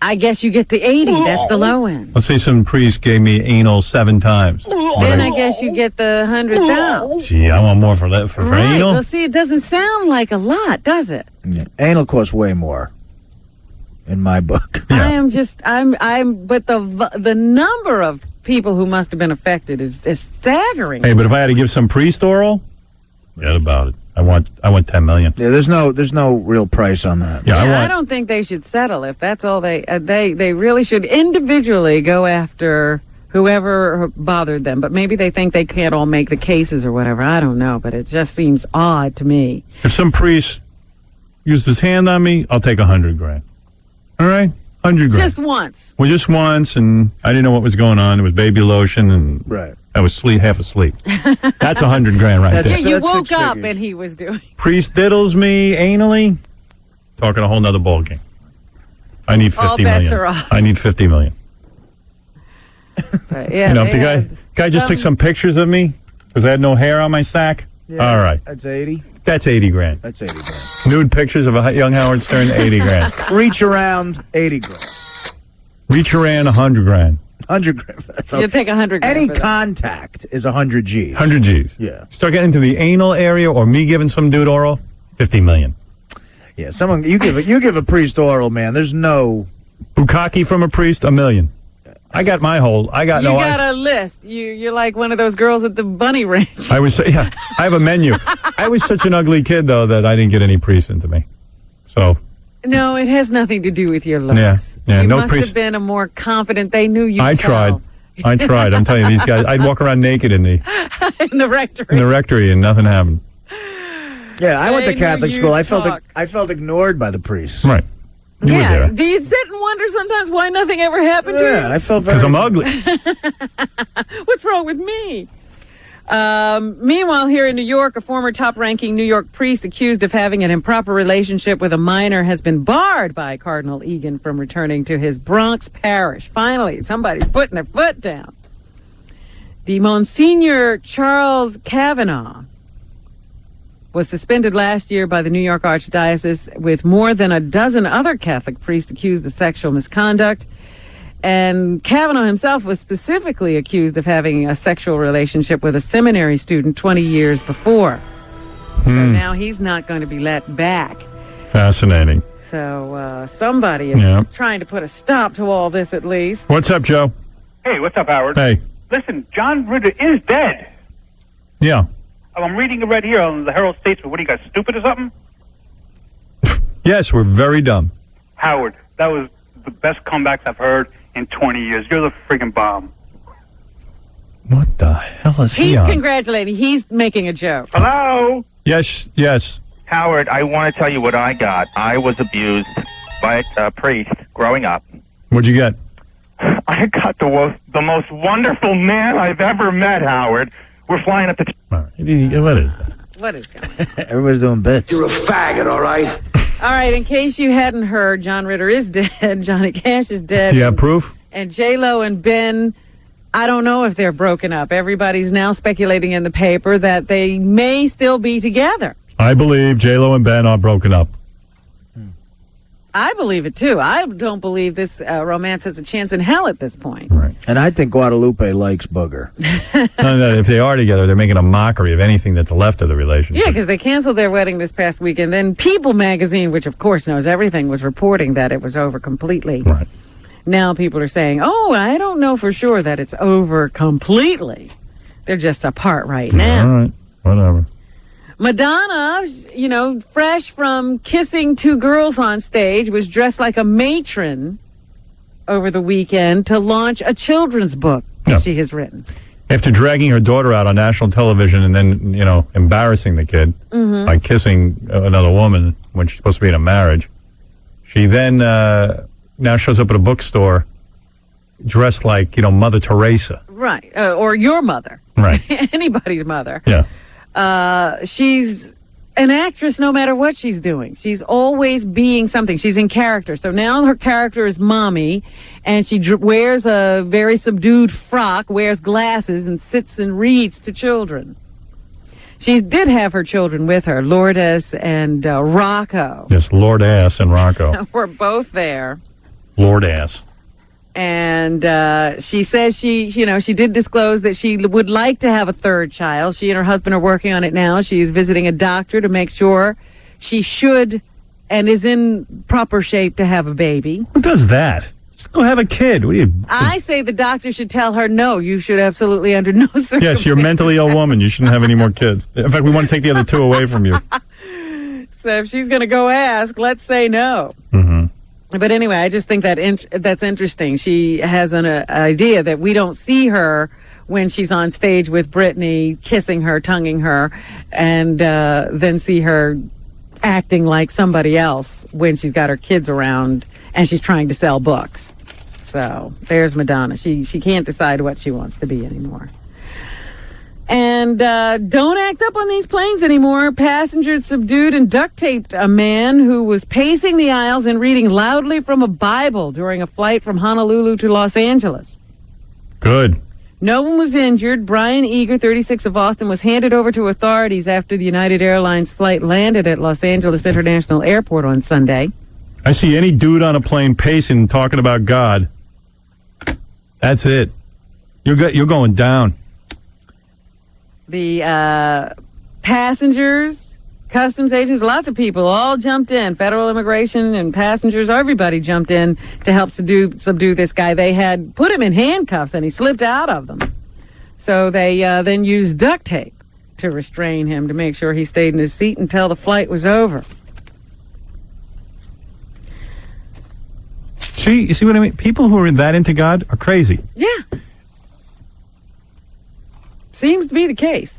I guess you get to 80. That's the low end. Let's say some priest gave me anal 7 times. Then I guess you get the 100,000. Gee, I want more for that for Right. anal. Well, see, it doesn't sound like a lot, does it? Yeah. Anal costs way more, in my book. Yeah. But the number of people who must have been affected is staggering. Hey, but if I had to give some priest oral, forget about it. I want $10 million. Yeah, there's no real price on that. Yeah, I don't think they should settle if that's all they really should individually go after whoever bothered them. But maybe they think they can't all make the cases or whatever. I don't know, but it just seems odd to me. If some priest used his hand on me, I'll take $100,000. All right, $100,000. Just once. Well, just once, and I didn't know what was going on. It was baby lotion, and I was half asleep. That's $100,000 right there. Yeah, you woke up and he was doing. Priest diddles me anally. Talking a whole nother ball game. I need $50 All million. bets are off. I need $50 million. But yeah, if the guy just took some pictures of me because I had no hair on my sack. Yeah, all right, that's 80. That's $80,000. That's $80,000. Nude pictures of a young Howard Stern, $80,000. Reach around, $80,000. Reach around, $100,000. $100,000. You take $100,000. Any contact is 100 G's. 100 G's. Yeah. Start getting into the anal area or me giving some dude oral, $50 million. Yeah, you give a priest oral, man. There's no bukkake from a priest, $1 million. I got my whole. You got a list. You're like one of those girls at the bunny ranch. I have a menu. I was such an ugly kid though that I didn't get any priests into me. So. No, it has nothing to do with your looks. Yeah. You No must priest. have been a more confident. They knew you. I tried. I'm telling you, these guys. I'd walk around naked in the rectory. In the rectory, and nothing happened. Yeah, I went to Catholic school. I felt ignored by the priests. Right. You were there. Do you sit and wonder sometimes why nothing ever happened to you? Yeah, I felt because I'm ugly. What's wrong with me? Meanwhile, here in New York, a former top-ranking New York priest accused of having an improper relationship with a minor has been barred by Cardinal Egan from returning to his Bronx parish. Finally, somebody's putting their foot down. The Monsignor Charles Kavanaugh was suspended last year by the New York Archdiocese with more than a dozen other Catholic priests accused of sexual misconduct. And Kavanaugh himself was specifically accused of having a sexual relationship with a seminary student 20 years before. So now he's not going to be let back. Fascinating. So somebody is trying to put a stop to all this at least. What's up, Joe? Hey, what's up, Howard? Hey. Listen, John Ritter is dead. Yeah. I'm reading it right here on the Herald Statesman. What, are you guys stupid or something? Yes, we're very dumb. Howard, that was the best comebacks I've heard in 20 years. You're the friggin' bomb. What the hell is he He's on? congratulating. He's making a joke. Hello? Yes. Howard, I want to tell you what I got. I was abused by a priest growing up. What'd you get? I got the most wonderful man I've ever met, Howard. We're flying up the... What is that? What is going on? Everybody's doing bits. You're a faggot, all right? All right, in case you hadn't heard, John Ritter is dead. Johnny Cash is dead. Do you have proof? And J-Lo and Ben, I don't know if they're broken up. Everybody's now speculating in the paper that they may still be together. I believe J-Lo and Ben are broken up. I believe it, too. I don't believe this romance has a chance in hell at this point. Right. And I think Guadalupe likes Booger. No, if they are together, they're making a mockery of anything that's left of the relationship. Yeah, because they canceled their wedding this past weekend. Then People magazine, which of course knows everything, was reporting that it was over completely. Right. now people are saying, oh, I don't know for sure that it's over completely. They're just apart right now. All right, whatever. Madonna, fresh from kissing two girls on stage, was dressed like a matron over the weekend to launch a children's book she has written. After dragging her daughter out on national television and then, embarrassing the kid by kissing another woman when she's supposed to be in a marriage, she then now shows up at a bookstore dressed like, Mother Teresa. Right. Or your mother. Right. Anybody's mother. Yeah. She's an actress no matter what she's doing. She's always being something. She's in character. So now her character is Mommy, and she wears a very subdued frock, wears glasses, and sits and reads to children. She did have her children with her, Lourdes and Rocco. Yes, Lord Ass and Rocco. We're both there. Lord Ass. And she says she did disclose that she would like to have a third child. She and her husband are working on it now. She's visiting a doctor to make sure she should and is in proper shape to have a baby. Who does that? Just go have a kid. What do you? I say the doctor should tell her, no, you should absolutely under no circumstances. Yes, you're a mentally ill woman. You shouldn't have any more kids. In fact, we want to take the other two away from you. So if she's going to go ask, let's say no. Mm-hmm. But anyway, I just think that's interesting. She has an idea that we don't see her when she's on stage with Britney, kissing her, tonguing her, and then see her acting like somebody else when she's got her kids around and she's trying to sell books. So there's Madonna. She can't decide what she wants to be anymore. And don't act up on these planes anymore. Passengers subdued and duct taped a man who was pacing the aisles and reading loudly from a Bible during a flight from Honolulu to Los Angeles. Good. No one was injured. Brian Eager, 36 of Austin, was handed over to authorities after the United Airlines flight landed at Los Angeles International Airport on Sunday. I see any dude on a plane pacing talking about God. That's it. You're going down. The passengers, customs agents, lots of people all jumped in. Federal immigration and passengers, everybody jumped in to help subdue this guy. They had put him in handcuffs and he slipped out of them. So they then used duct tape to restrain him to make sure he stayed in his seat until the flight was over. You see what I mean? People who are that into God are crazy. Yeah. Seems to be the case.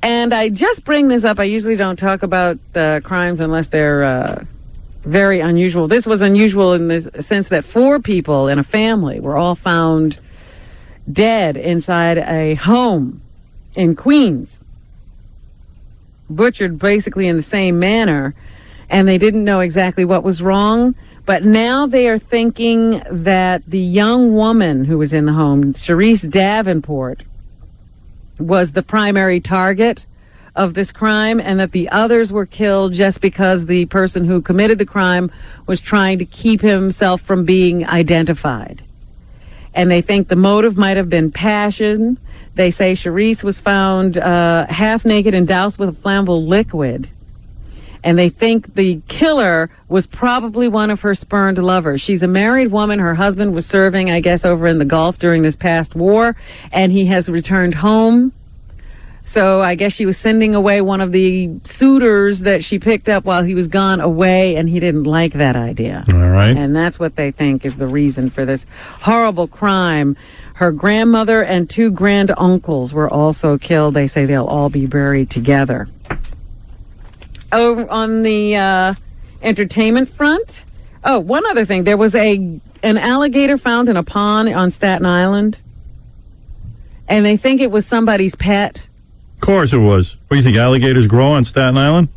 And I just bring this up. I usually don't talk about crimes unless they're very unusual. This was unusual in the sense that 4 people in a family were all found dead inside a home in Queens. Butchered basically in the same manner. And they didn't know exactly what was wrong. But now they are thinking that the young woman who was in the home, Sharice Davenport, was the primary target of this crime, and that the others were killed just because the person who committed the crime was trying to keep himself from being identified. And they think the motive might have been passion. They say Sharice was found half naked and doused with a flammable liquid. And they think the killer was probably one of her spurned lovers. She's a married woman. Her husband was serving, I guess, over in the Gulf during this past war, and he has returned home. So I guess she was sending away one of the suitors that she picked up while he was gone away, and he didn't like that idea. All right. And that's what they think is the reason for this horrible crime. Her grandmother and 2 granduncles were also killed. They say they'll all be buried together. Oh, on the entertainment front. Oh, one other thing. There was an alligator found in a pond on Staten Island. And they think it was somebody's pet. Of course it was. What do you think, alligators grow on Staten Island?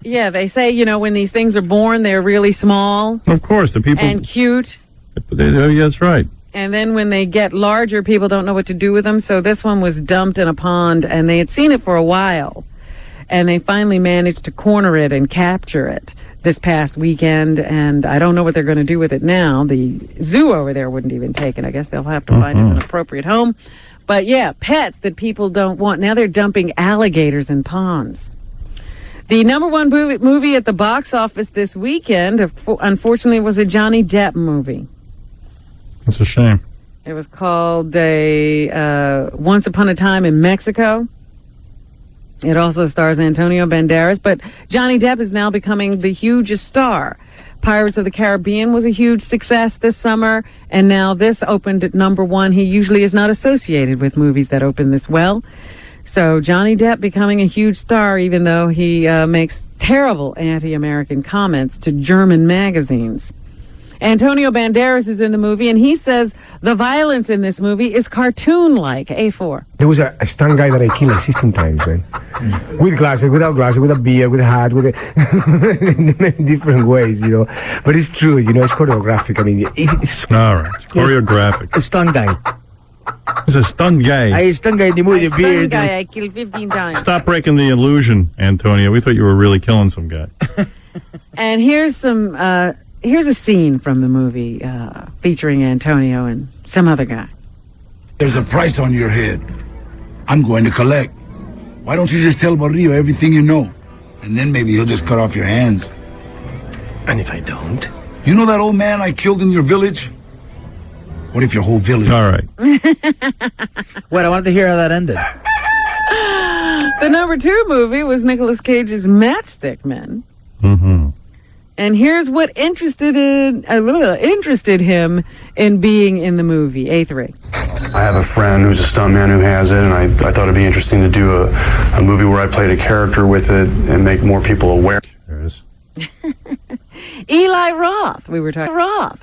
Yeah, they say, when these things are born, they're really small. Of course, the people... And cute. That's right. And then when they get larger, people don't know what to do with them. So this one was dumped in a pond, and they had seen it for a while. And they finally managed to corner it and capture it this past weekend. And I don't know what they're going to do with it now. The zoo over there wouldn't even take it. I guess they'll have to find it an appropriate home. But yeah, pets that people don't want. Now they're dumping alligators in ponds. The number 1 movie at the box office this weekend, unfortunately, was a Johnny Depp movie. It's a shame. It was called Once Upon a Time in Mexico. It also stars Antonio Banderas, but Johnny Depp is now becoming the hugest star. Pirates of the Caribbean was a huge success this summer, and now this opened at number 1. He usually is not associated with movies that open this well. So Johnny Depp becoming a huge star, even though he makes terrible anti-American comments to German magazines. Antonio Banderas is in the movie, and he says the violence in this movie is cartoon-like. A4. There was a stunt guy that I killed like 16 times, man. With glasses, without glasses, with a beard, with a hat, with in many different ways, you know. But it's true, you know, it's choreographic. I mean, it's... All right, it's choreographic. A stunt guy. He's a stunt guy. I stunt guy in the movie. Stunt guy I killed 15 times. Stop breaking the illusion, Antonio. We thought you were really killing some guy. And here's some... Here's a scene from the movie featuring Antonio and some other guy. There's a price on your head. I'm going to collect. Why don't you just tell Barrio everything you know? And then maybe he'll just cut off your hands. And if I don't? You know that old man I killed in your village? What if your whole village... All right. Wait, I wanted to hear how that ended. The number 2 movie was Nicolas Cage's Matchstick Men. Mm-hmm. And here's what interested him in being in the movie. A3. I have a friend who's a stuntman who has it, and I thought it'd be interesting to do a movie where I played a character with it and make more people aware. There it is. Eli Roth. We were talking Roth.